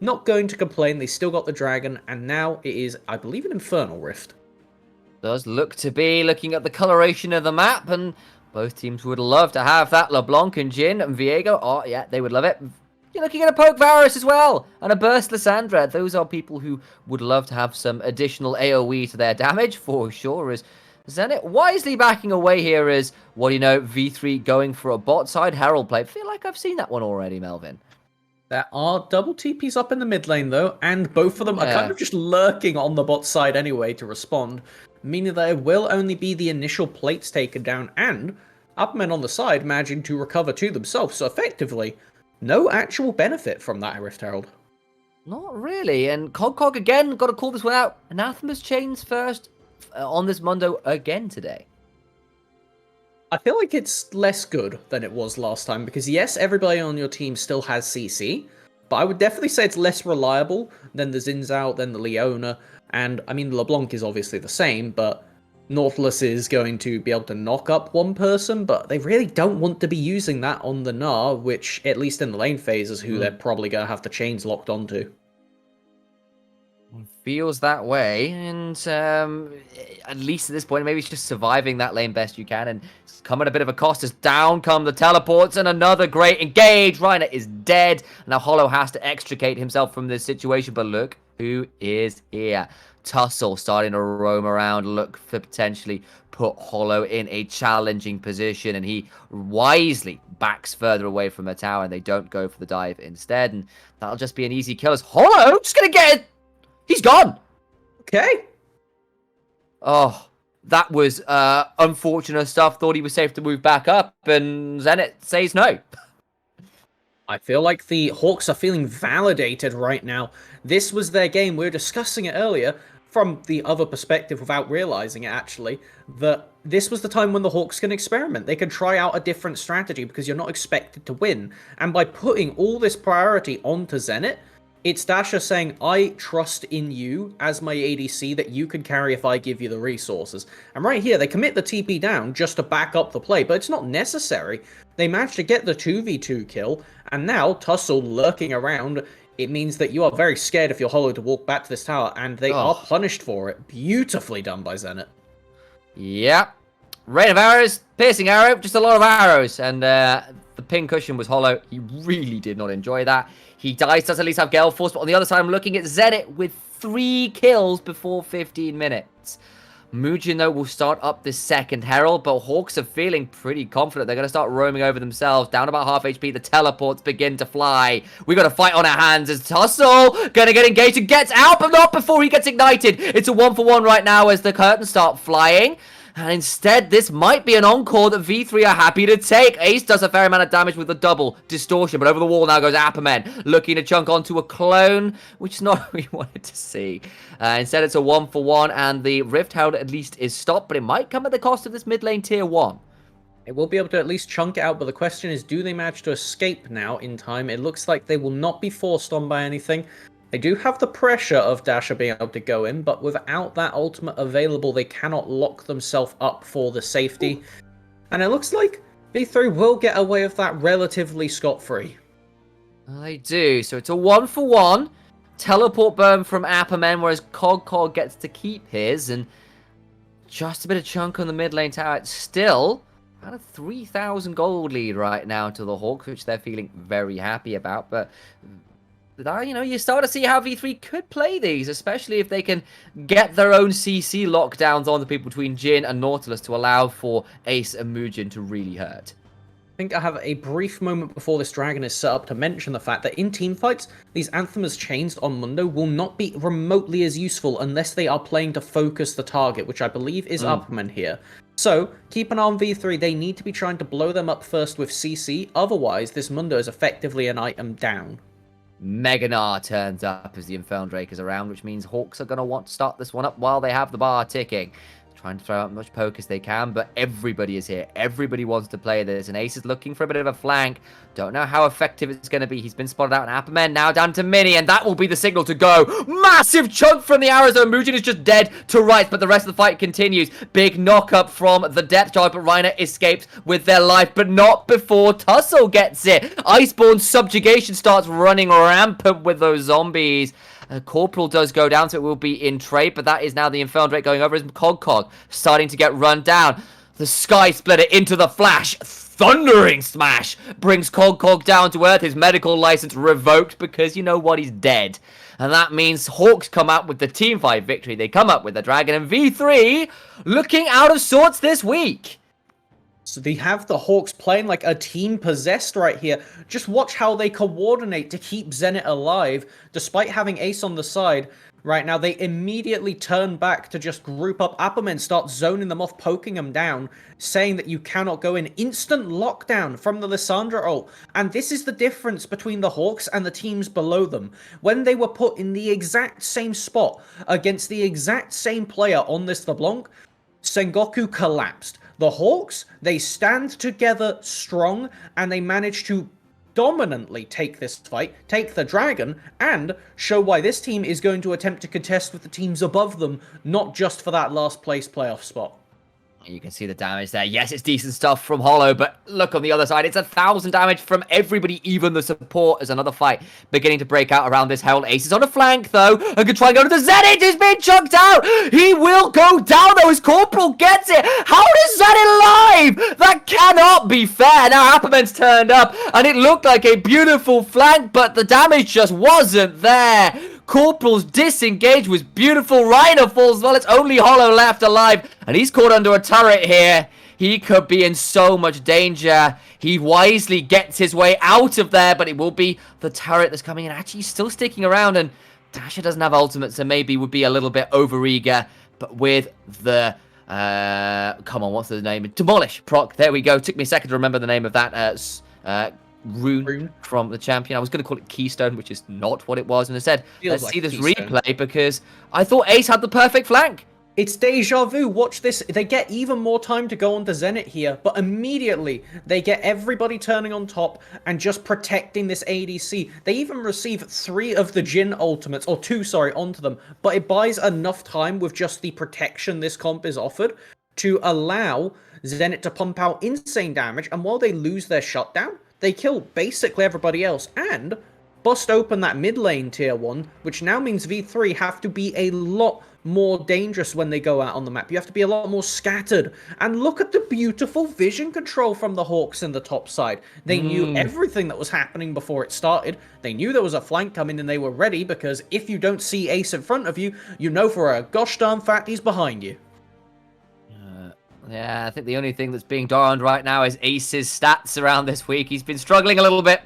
not going to complain. They still got the Dragon, and now it is, I believe, an Infernal Rift. Does look to be, looking at the coloration of the map, and both teams would love to have that. LeBlanc and Jhin and Viego, oh yeah, they would love it. You're looking at a Poke Varus as well, and a Burst Lysandra. Those are people who would love to have some additional AoE to their damage, for sure, as Zenit wisely backing away here as, what do you know, V3 going for a bot side Herald play. I feel like I've seen that one already, Melvin. There are double TPs up in the mid lane, though, and both of them are kind of just lurking on the bot side anyway to respond, meaning that it will only be the initial plates taken down, and Upmen on the side managing to recover to themselves, so effectively, no actual benefit from that Rift Herald. Not really, and Cog again, got to call this one out. Anathema's Chains first on this Mundo again today. I feel like it's less good than it was last time, because yes, everybody on your team still has CC, but I would definitely say it's less reliable than the Xin Zhao, than the Leona, and I mean, LeBlanc is obviously the same, but Nautilus is going to be able to knock up one person, but they really don't want to be using that on the Gnar, which, at least in the lane phase, is who they're probably going to have the chains locked onto. Feels that way, and at least at this point, maybe it's just surviving that lane best you can, and it's come at a bit of a cost as down come the teleports, and another great engage. Reiner is dead. Now Hollow has to extricate himself from this situation, but look who is here. Tussle starting to roam around, look for potentially put Hollow in a challenging position, and he wisely backs further away from the tower, and they don't go for the dive instead, and that'll just be an easy kill as Hollow just gonna get it. He's gone. Okay. Oh, that was unfortunate stuff. Thought he was safe to move back up, and Zenit says no. I feel like the Hawks are feeling validated right now. This was their game. We were discussing it earlier from the other perspective without realizing it, actually, that this was the time when the Hawks can experiment. They can try out a different strategy because you're not expected to win. And by putting all this priority onto Zenit, It's Dasha saying, I trust in you as my ADC that you can carry if I give you the resources. And right here, they commit the TP down just to back up the play, but it's not necessary. They managed to get the 2v2 kill, and now Tussle lurking around. It means that you are very scared if you're Hollow to walk back to this tower, and they are punished for it. Beautifully done by Zenit. Yep. Rain of arrows, piercing arrow, just a lot of arrows. And the pin cushion was Hollow. He really did not enjoy that. He dies, does at least have Gale Force, but on the other side, I'm looking at Zenit with 3 kills before 15 minutes. Muujin, though, will start up this second Herald, but Hawks are feeling pretty confident. They're going to start roaming over themselves. Down about half HP, the teleports begin to fly. We got a fight on our hands as Tussle going to get engaged and gets out, but not before he gets ignited. It's a 1-for-1 right now as the curtains start flying. And instead, this might be an encore that V3 are happy to take. Ace does a fair amount of damage with the double distortion, but over the wall now goes Apperman, looking to chunk onto a clone, which is not what we wanted to see. Instead, it's a 1-for-1, and the Rift Herald at least is stopped, but it might come at the cost of this mid lane tier 1. It will be able to at least chunk it out, but the question is, do they manage to escape now in time? It looks like they will not be forced on by anything. They do have the pressure of Dasher being able to go in, but without that ultimate available, they cannot lock themselves up for the safety. And it looks like V3 will get away with that relatively scot-free. They do. So it's a 1-for-1. Teleport burn from Apperman, whereas Cog gets to keep his. And just a bit of chunk on the mid lane tower. It's still about a 3,000 gold lead right now to the Hawks, which they're feeling very happy about. But you know, you start to see how V3 could play these, especially if they can get their own CC lockdowns on the people between Jhin and Nautilus to allow for Ace and Muujin to really hurt. I think I have a brief moment before this dragon is set up to mention the fact that in teamfights, these Anthemas chains on Mundo will not be remotely as useful unless they are playing to focus the target, which I believe is Upperman here. So, keep an eye on V3, they need to be trying to blow them up first with CC, otherwise this Mundo is effectively an item down. Meganar turns up as the Infernal Drake is around, which means Hawks are going to want to start this one up while they have the bar ticking. Trying to throw out as much poke as they can, but everybody is here. Everybody wants to play this, and Ace is looking for a bit of a flank. Don't know how effective it's going to be. He's been spotted out in Apperman, now down to Mini, and that will be the signal to go. Massive chunk from the arrows, though. Muujin is just dead to rights, but the rest of the fight continues. Big knock-up from the depth charge, but Reiner escapes with their life, but not before Tussle gets it. Iceborne subjugation starts running rampant with those zombies. Corporal does go down, so it will be in trade, but that is now the Infernal Drake going over as Cog starting to get run down. The Sky Splitter into the flash. Thundering smash brings Cog down to earth. His medical license revoked because you know what? He's dead. And that means Hawks come out with the team fight victory. They come up with the Dragon, and V3 looking out of sorts this week. So they have the Hawks playing like a team possessed right here. Just watch how they coordinate to keep Zenit alive. Despite having Ace on the side right now, they immediately turn back to just group up Apperman, start zoning them off, poking them down, saying that you cannot go in. Instant lockdown from the Lissandra ult. And this is the difference between the Hawks and the teams below them. When they were put in the exact same spot against the exact same player on this LeBlanc, Sengoku collapsed. The Hawks, they stand together strong, and they manage to dominantly take this fight, take the Dragon, and show why this team is going to attempt to contest with the teams above them, not just for that last place playoff spot. You can see the damage there. Yes, it's decent stuff from Hollow, but look on the other side. It's 1,000 damage from everybody, even the support. As another fight beginning to break out around this Herald. Ace is on a flank, though, and can try and go to the Zenit. He's being chucked out. He will go down, though, as Corporal gets it. How is Zenit alive? That cannot be fair. Now, Apperman's turned up, and it looked like a beautiful flank, but the damage just wasn't there. Corporal's disengage was beautiful. Reiner falls well. It's only Hollow left alive, and he's caught under a turret here. He could be in so much danger. He wisely gets his way out of there, but it will be the turret that's coming in. Actually, he's still sticking around, and Dasher doesn't have ultimate, so maybe would be a little bit overeager. But with the come on, what's the name? Demolish proc. There we go. Took me a second to remember the name of that rune from the champion. I was going to call it Keystone, which is not what it was. And I said, let's see this replay, because I thought Ace had the perfect flank. It's deja vu. Watch this. They get even more time to go on to Zenit here, but immediately they get everybody turning on top and just protecting this ADC. They even receive 3 of the Jhin ultimates, or 2, sorry, onto them, but it buys enough time with just the protection this comp is offered to allow Zenit to pump out insane damage, and while they lose their shutdown, they kill basically everybody else, and bust open that mid lane tier 1, which now means V3 have to be a lot more dangerous when they go out on the map. You have to be a lot more scattered. And look at the beautiful vision control from the Hawks in the top side. They knew everything that was happening before it started. They knew there was a flank coming and they were ready, because if you don't see Ace in front of you, you know for a gosh darn fact he's behind you. Yeah, I think the only thing that's being darned right now is Ace's stats around this week. He's been struggling a little bit.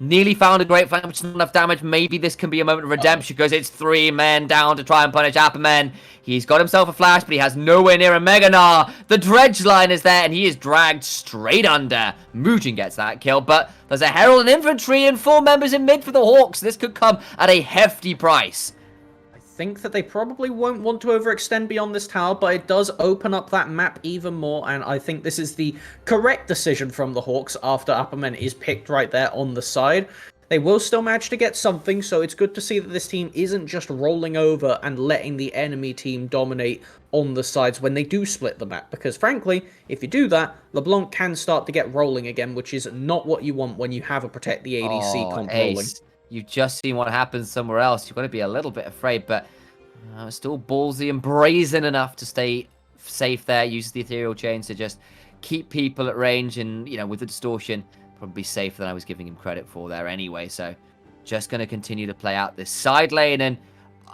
Nearly found a great flank, which is not enough damage. Maybe this can be a moment of redemption, because it's 3 men down to try and punish Apperman. He's got himself a flash, but he has nowhere near a Mega Gnar. The dredge line is there, and he is dragged straight under. Mujin gets that kill, but there's a Herald and Infantry and 4 members in mid for the Hawks. This could come at a hefty price. I think that they probably won't want to overextend beyond this tower, but it does open up that map even more, and I think this is the correct decision from the Hawks after Apperman is picked right there on the side. They will still manage to get something, so it's good to see that this team isn't just rolling over and letting the enemy team dominate on the sides when they do split the map, because frankly, if you do that, LeBlanc can start to get rolling again, which is not what you want when you have a Protect the ADC comp rolling. You've just seen what happens somewhere else. You've got to be a little bit afraid, but still ballsy and brazen enough to stay safe there. Uses the ethereal chains to just keep people at range, and with the distortion, probably safer than I was giving him credit for there anyway. So just going to continue to play out this side lane, and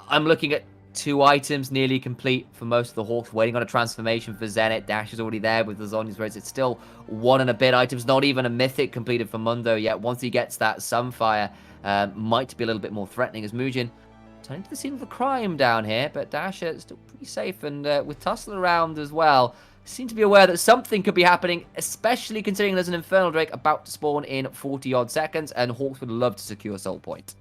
I'm looking at 2 items nearly complete for most of the Hawks, waiting on a transformation for Zenit. Dash is already there with the Zhonya's Rose. It's still 1 and a bit items, not even a mythic completed for Mundo yet. Once he gets that Sunfire, might be a little bit more threatening, as Mujin turning to the scene of the crime down here, but Dash is still pretty safe, and with Tussle around as well, seem to be aware that something could be happening, especially considering there's an Infernal Drake about to spawn in 40-odd seconds, and Hawks would love to secure Soul Point.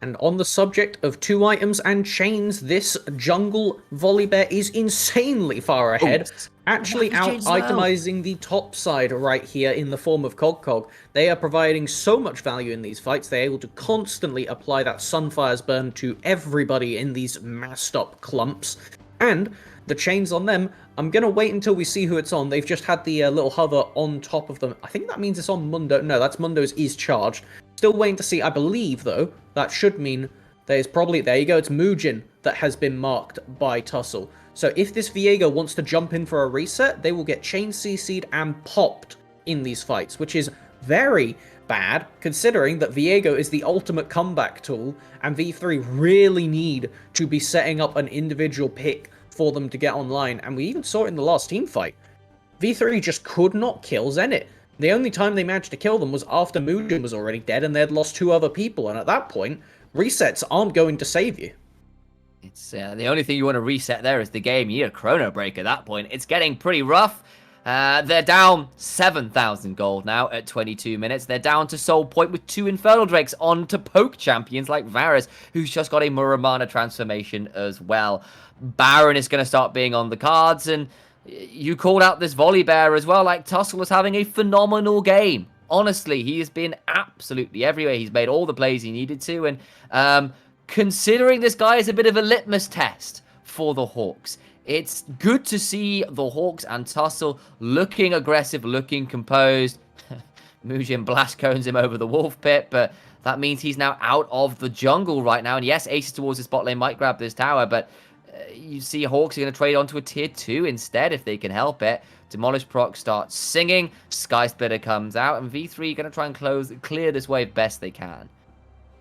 And on the subject of 2 items and chains, this jungle Volibear is insanely far ahead, actually out-itemizing the top side right here in the form of Cog. They are providing so much value in these fights. They're able to constantly apply that Sunfire's burn to everybody in these massed-up clumps. And the chains on them, I'm going to wait until we see who it's on. They've just had the little hover on top of them. I think that means it's on Mundo. No, that's Mundo's is charged. Still waiting to see. I believe, though, that should mean there's probably... There you go, it's Mujin that has been marked by Tussle. So if this Viego wants to jump in for a reset, they will get chain CC'd and popped in these fights, which is very bad, considering that Viego is the ultimate comeback tool, and V3 really need to be setting up an individual pick for them to get online, and we even saw it in the last team fight. V3 just could not kill Zenit. The only time they managed to kill them was after Mujin was already dead and they'd lost 2 other people, and at that point, resets aren't going to save you. It's the only thing you want to reset there is the game. You need a chrono break at that point. It's getting pretty rough. They're down 7,000 gold now at 22 minutes. They're down to Soul Point with 2 Infernal Drakes on to poke champions like Varus, who's just got a Muramana transformation as well. Baron is going to start being on the cards, and you called out this Volibear as well. Like, Tussle was having a phenomenal game. Honestly, he has been absolutely everywhere. He's made all the plays he needed to, and considering this guy is a bit of a litmus test for the Hawks, it's good to see the Hawks and Tussle looking aggressive, looking composed. Mujin blast cones him over the wolf pit, but that means he's now out of the jungle right now. And yes, Aces towards the spot lane might grab this tower, but you see Hawks are going to trade onto a tier 2 instead if they can help it. Demolish Proc starts singing, Sky Splitter comes out, and V3 are going to try and clear this wave best they can.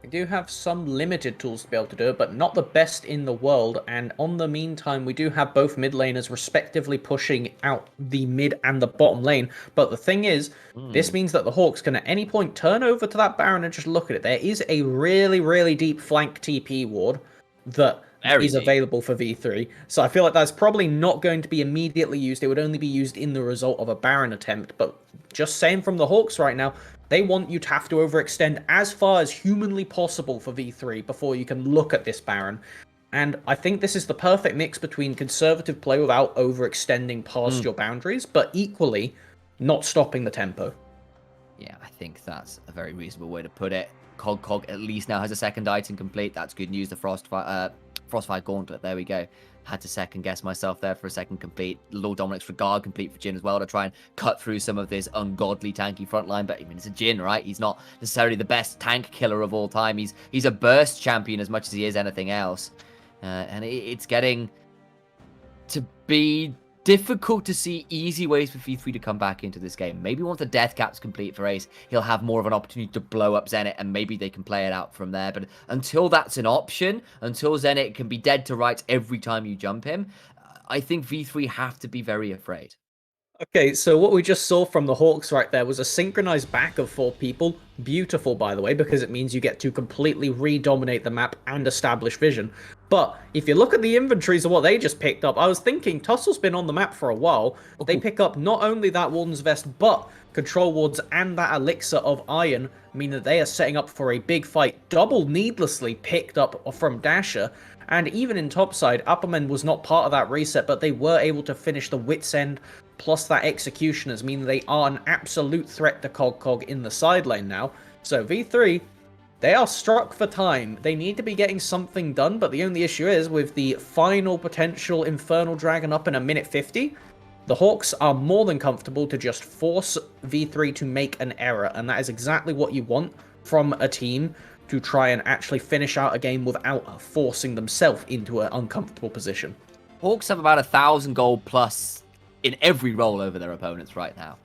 We do have some limited tools to be able to do it, but not the best in the world, and on the meantime, we do have both mid laners respectively pushing out the mid and the bottom lane, but the thing is, this means that the Hawks can at any point turn over to that Baron and just look at it. There is a really, really deep flank TP ward that is available for V3, so I feel like that's probably not going to be immediately used. It would only be used in the result of a Baron attempt, but just saying from the Hawks right now, they want you to have to overextend as far as humanly possible for V3 before you can look at this Baron. And I think this is the perfect mix between conservative play without overextending past your boundaries, but equally not stopping the tempo. Yeah, I think that's a very reasonable way to put it. Cog at least now has a second item complete. That's good news. The Frostfire Gauntlet. There we go. Had to second guess myself there for a second complete. Lord Dominic's Regard complete for Jhin as well to try and cut through some of this ungodly tanky front line. But I mean, it's a Jhin, right? He's not necessarily the best tank killer of all time. He's a burst champion as much as he is anything else. And it's getting to be difficult to see easy ways for V3 to come back into this game. Maybe once the death cap's complete for Ace, he'll have more of an opportunity to blow up Zenit, and maybe they can play it out from there. But until that's an option, until Zenit can be dead to rights every time you jump him, I think V3 have to be very afraid. Okay, so what we just saw from the Hawks right there was a synchronized back of 4 people. Beautiful, by the way, because it means you get to completely re-dominate the map and establish vision. But if you look at the inventories of what they just picked up, I was thinking Tussel's been on the map for a while. They pick up not only that Warden's Vest, but Control Wards and that Elixir of Iron, mean that they are setting up for a big fight. Double needlessly picked up from Dasher. And even in topside, Upperman was not part of that reset, but they were able to finish the Wit's End, plus that Executioners, mean they are an absolute threat to Cog in the side lane now. So V3, they are struck for time. They need to be getting something done, but the only issue is, with the final potential Infernal Dragon up in a minute 50, the Hawks are more than comfortable to just force V3 to make an error, and that is exactly what you want from a team to try and actually finish out a game without forcing themselves into an uncomfortable position. Hawks have about 1,000 gold plus in every role over their opponents right now.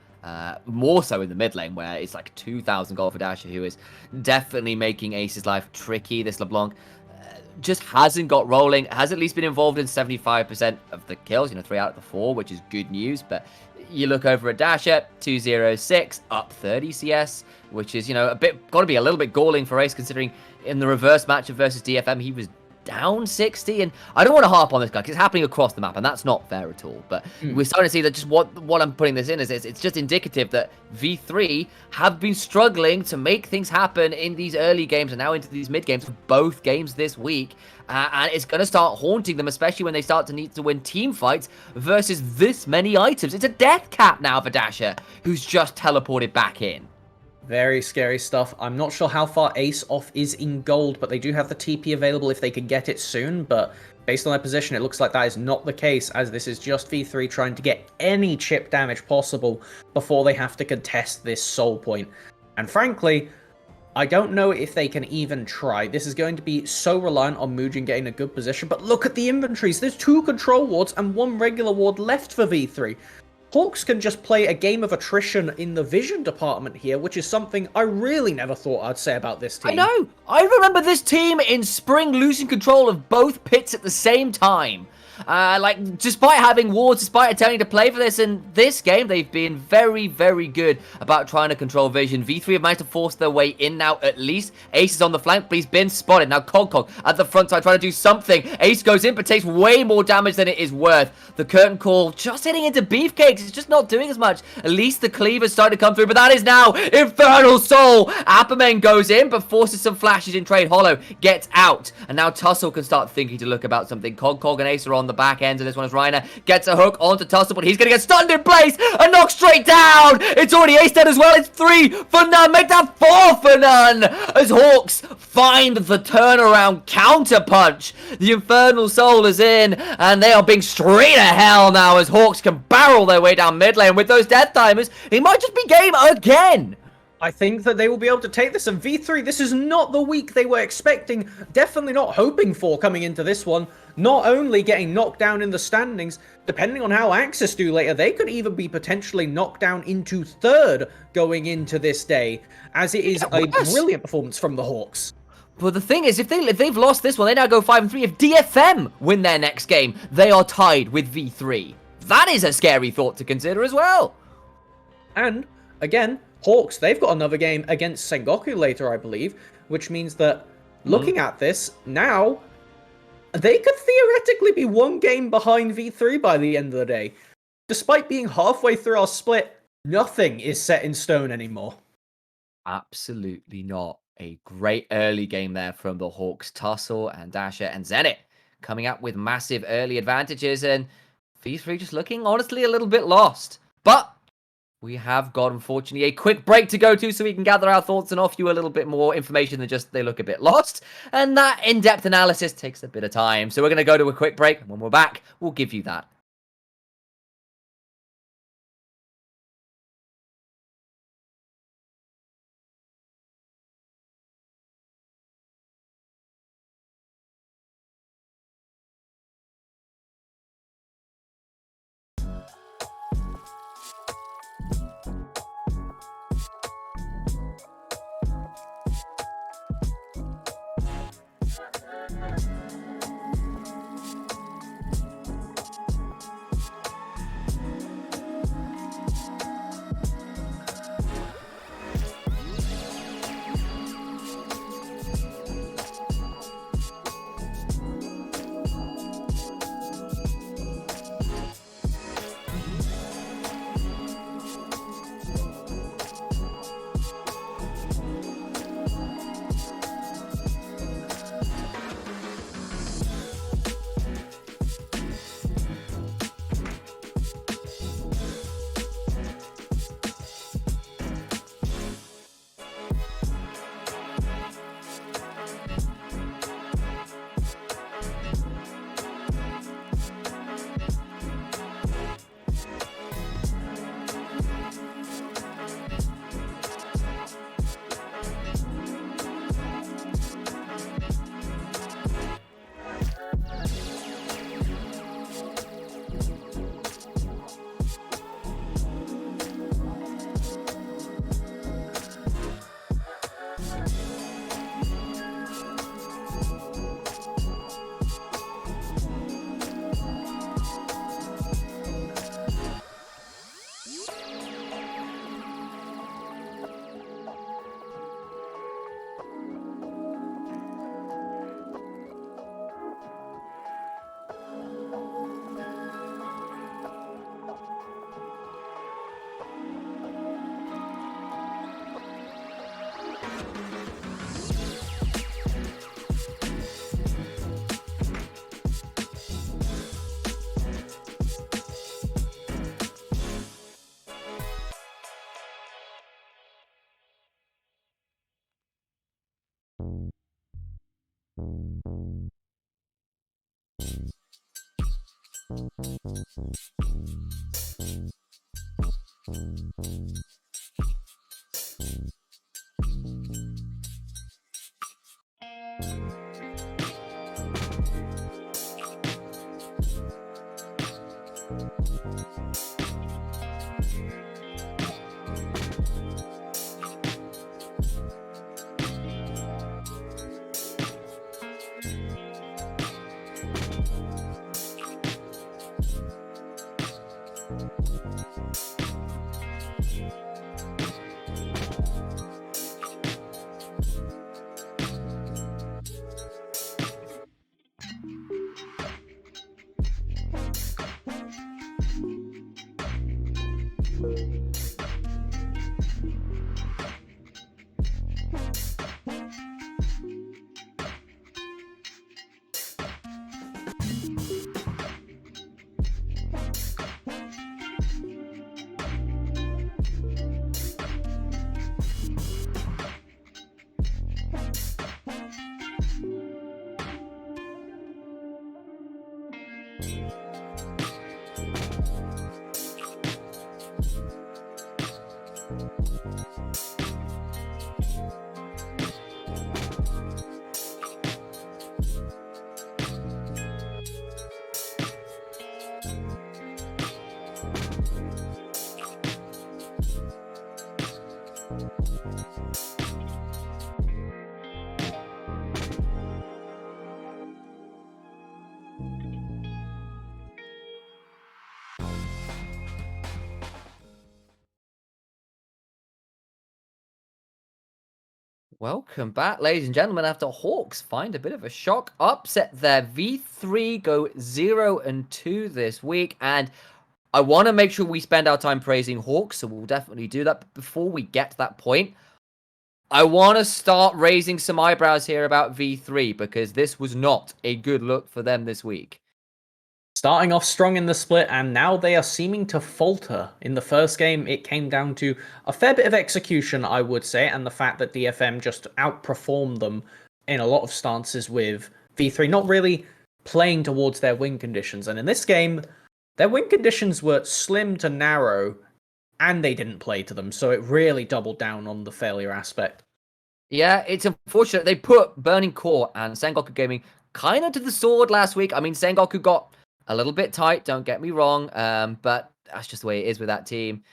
More so in the mid lane, where it's like 2,000 gold for Dasher, who is definitely making Ace's life tricky. This LeBlanc just hasn't got rolling, has at least been involved in 75% of the kills, 3 out of the 4, which is good news. But you look over at Dasher, 206, up 30 CS, which is, got to be a little bit galling for Ace, considering in the reverse matchup versus DFM, he was down 60, and I don't want to harp on this guy because it's happening across the map, and that's not fair at all. But we're starting to see that just what I'm putting this in is it's just indicative that V3 have been struggling to make things happen in these early games and now into these mid games, both games this week. And it's going to start haunting them, especially when they start to need to win team fights versus this many items. It's a death cap now for Dasher, who's just teleported back in. Very scary stuff. I'm not sure how far Ace off is in gold, but they do have the TP available if they could get it soon. But based on their position, it looks like that is not the case, as this is just V3 trying to get any chip damage possible before they have to contest this soul point. And frankly, I don't know if they can even try. This is going to be so reliant on Muujin getting a good position, but look at the inventories. There's 2 control wards and 1 regular ward left for V3. Hawks can just play a game of attrition in the vision department here, which is something I really never thought I'd say about this team. I know! I remember this team in spring losing control of both pits at the same time. Despite having wards, despite attempting to play for this in this game, they've been very, very good about trying to control vision. V3 have managed to force their way in now, at least. Ace is on the flank, but he's been spotted. Now Cog at the front side trying to do something. Ace goes in, but takes way more damage than it is worth. The curtain call just hitting into beefcakes. It's just not doing as much. At least the cleaver's starting to come through, but that is now Infernal Soul. Apperman goes in, but forces some flashes in trade. Hollow gets out, and now Tussle can start thinking to look about something. Cog and Ace are on the back end of this one as Reiner gets a hook onto Tussle, but he's going to get stunned in place and knocked straight down. It's already Ace dead as well. It's 3 for none. Make that 4 for none as Hawks find the turnaround counter punch. The Infernal Soul is in, and they are being straight to hell now as Hawks can barrel their way down mid lane with those death timers. It might just be game again. I think that they will be able to take this, and V3, this is not the week they were expecting, definitely not hoping for coming into this one. Not only getting knocked down in the standings, depending on how Axis do later, they could even be potentially knocked down into 3rd going into this day, as it is a brilliant performance from the Hawks. But the thing is, if they've lost this one, they now go 5-3. If DFM win their next game, they are tied with V3. That is a scary thought to consider as well. And, again, Hawks, they've got another game against Sengoku later, I believe, which means that, looking at this, now, they could theoretically be 1 game behind V3 by the end of the day. Despite being halfway through our split, nothing is set in stone anymore. Absolutely not. A great early game there from the Hawks. Tussle and Dasher and Zenit coming out with massive early advantages, and V3 just looking, honestly, a little bit lost. But we have got, unfortunately, a quick break to go to so we can gather our thoughts and offer you a little bit more information than just they look a bit lost. And that in-depth analysis takes a bit of time. So we're going to go to a quick break, and when we're back, we'll give you that. Welcome back, ladies and gentlemen, after Hawks find a bit of a shock upset there. V3 go 0-2 this week, and I want to make sure we spend our time praising Hawks, so we'll definitely do that. But before we get to that point, I want to start raising some eyebrows here about V3 because this was not a good look for them this week. Starting off strong in the split, and now they are seeming to falter. In the first game, it came down to a fair bit of execution, I would say, and the fact that DFM just outperformed them in a lot of stances with V3 not really playing towards their win conditions. And in this game, their win conditions were slim to narrow, and they didn't play to them, so it really doubled down on the failure aspect. Yeah, it's unfortunate. They put Burning Core and Sengoku Gaming kind of to the sword last week. I mean, Sengoku got a little bit tight, don't get me wrong, but that's just the way it is with that team.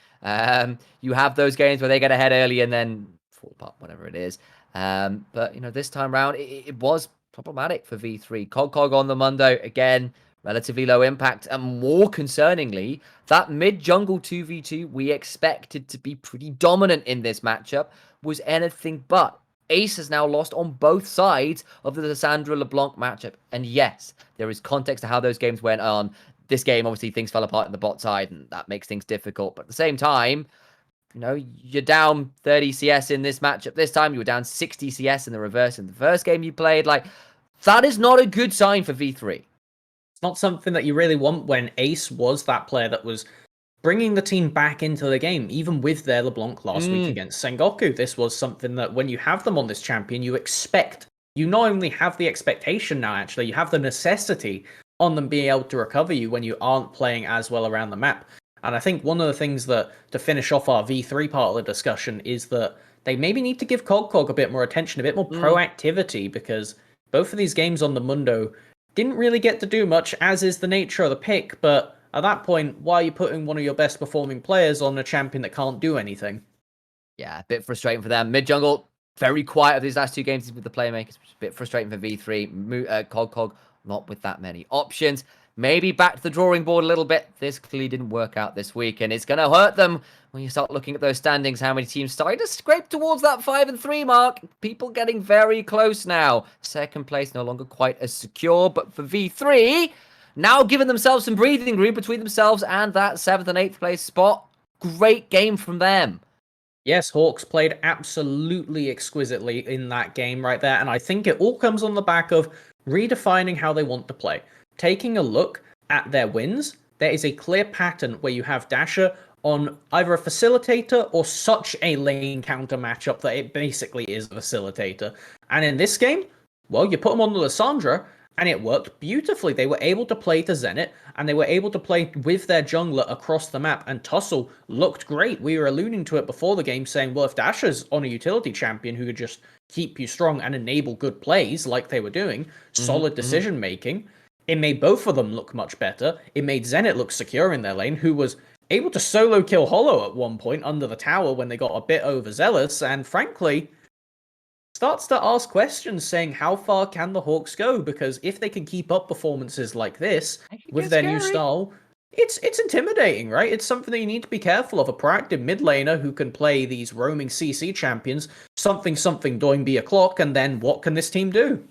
You have those games where they get ahead early and then fall apart, whatever it is. But, this time around, it was problematic for V3. Cog on the Mundo, again, relatively low impact. And more concerningly, that mid-jungle 2v2 we expected to be pretty dominant in this matchup was anything but. Ace has now lost on both sides of the Lissandra LeBlanc matchup. And yes, there is context to how those games went on. This game, obviously, things fell apart in the bot side, and that makes things difficult. But at the same time, you're down 30 CS in this matchup. This time, you were down 60 CS in the reverse in the first game you played. That is not a good sign for V3. It's not something that you really want when Ace was that player that was bringing the team back into the game, even with their LeBlanc last week against Sengoku. This was something that when you have them on this champion, you expect. You not only have the expectation now, actually, you have the necessity on them being able to recover you when you aren't playing as well around the map. And I think one of the things that, to finish off our V3 part of the discussion, is that they maybe need to give Cog a bit more attention, a bit more proactivity, because both of these games on the Mundo didn't really get to do much, as is the nature of the pick, but at that point, why are you putting one of your best performing players on a champion that can't do anything? Yeah, a bit frustrating for them. Mid-jungle, very quiet of these last two games with the playmakers. A bit frustrating for V3. Cog, not with that many options. Maybe back to the drawing board a little bit. This clearly didn't work out this week, and it's going to hurt them when you start looking at those standings. How many teams starting to scrape towards that 5-3 mark? People getting very close now. Second place no longer quite as secure, but for V3, now giving themselves some breathing room between themselves and that 7th and 8th place spot. Great game from them. Yes, Hawks played absolutely exquisitely in that game right there, and I think it all comes on the back of redefining how they want to play. Taking a look at their wins, there is a clear pattern where you have Dasher on either a facilitator or such a lane counter matchup that it basically is a facilitator. And in this game, well, you put him on the Lissandra, and it worked beautifully. They were able to play to Zenit, and they were able to play with their jungler across the map, and Tussle looked great. We were alluding to it before the game, saying, well, if Dasher's on a utility champion who could just keep you strong and enable good plays like they were doing, solid decision-making, it made both of them look much better. It made Zenit look secure in their lane, who was able to solo kill Hollow at one point under the tower when they got a bit overzealous, and frankly, starts to ask questions saying how far can the Hawks go, because if they can keep up performances like this with their new style, it's intimidating, right? It's something that you need to be careful of. A proactive mid laner who can play these roaming CC champions, something Doinby o'clock, and then what can this team do?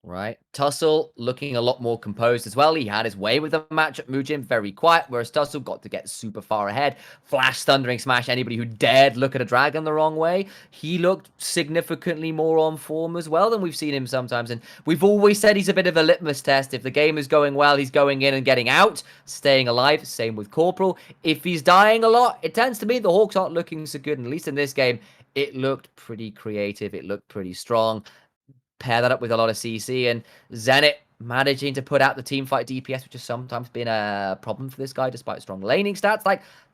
Right. Tussle looking a lot more composed as well. He had his way with the match at Mujin, very quiet, whereas Tussle got to get super far ahead. Flash, Thundering Smash, anybody who dared look at a dragon the wrong way. He looked significantly more on form as well than we've seen him sometimes. And we've always said he's a bit of a litmus test. If the game is going well, he's going in and getting out, staying alive. Same with Corporal. If he's dying a lot, it tends to mean the Hawks aren't looking so good. And at least in this game, it looked pretty creative. It looked pretty strong. Pair that up with a lot of CC, and Zenit managing to put out the teamfight DPS, which has sometimes been a problem for this guy despite strong laning stats.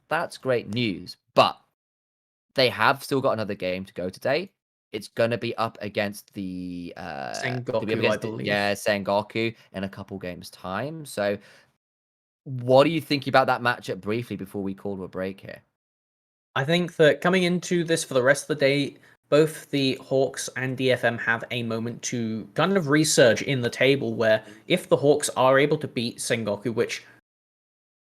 That's great news, but they have still got another game to go today. It's going to be up against the Sengoku, I believe. Yeah, Sengoku in a couple games time. So what are you thinking about that matchup briefly before we call to a break here? I think that coming into this for the rest of the day, both the Hawks and DFM have a moment to kind of resurge in the table, where if the Hawks are able to beat Sengoku, which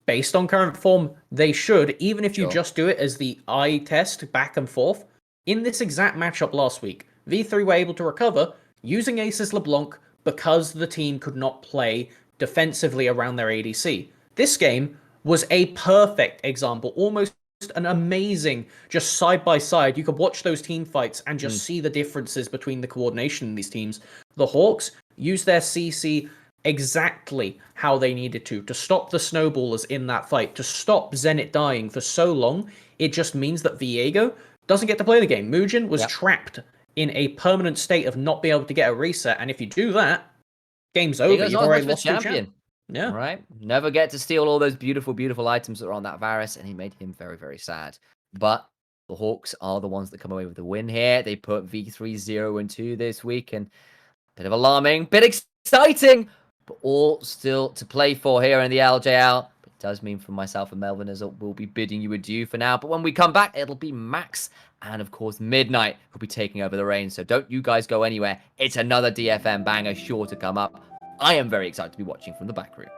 based on current form, they should, even if you just do it as the eye test back and forth, in this exact matchup last week, V3 were able to recover using Aces LeBlanc because the team could not play defensively around their ADC. This game was a perfect example, almost an amazing, just side by side. You could watch those team fights and just see the differences between the coordination in these teams. The Hawks use their CC exactly how they needed to stop the snowballers in that fight, to stop Zenit dying for so long. It just means that Viego doesn't get to play the game. Mugen was trapped in a permanent state of not being able to get a reset, and if you do that, game's over. You've already lost your champion. Yeah. Right? Never get to steal all those beautiful, beautiful items that are on that Varus, and he made him very, very sad. But the Hawks are the ones that come away with the win here. They put V3 0-2 this week, and bit of alarming, bit exciting, but all still to play for here in the LJL. It does mean for myself and Melvin as we'll be bidding you adieu for now. But when we come back, it'll be Max and, of course, Midnight who'll be taking over the reins. So don't you guys go anywhere. It's another DFM banger sure to come up. I am very excited to be watching from the back room.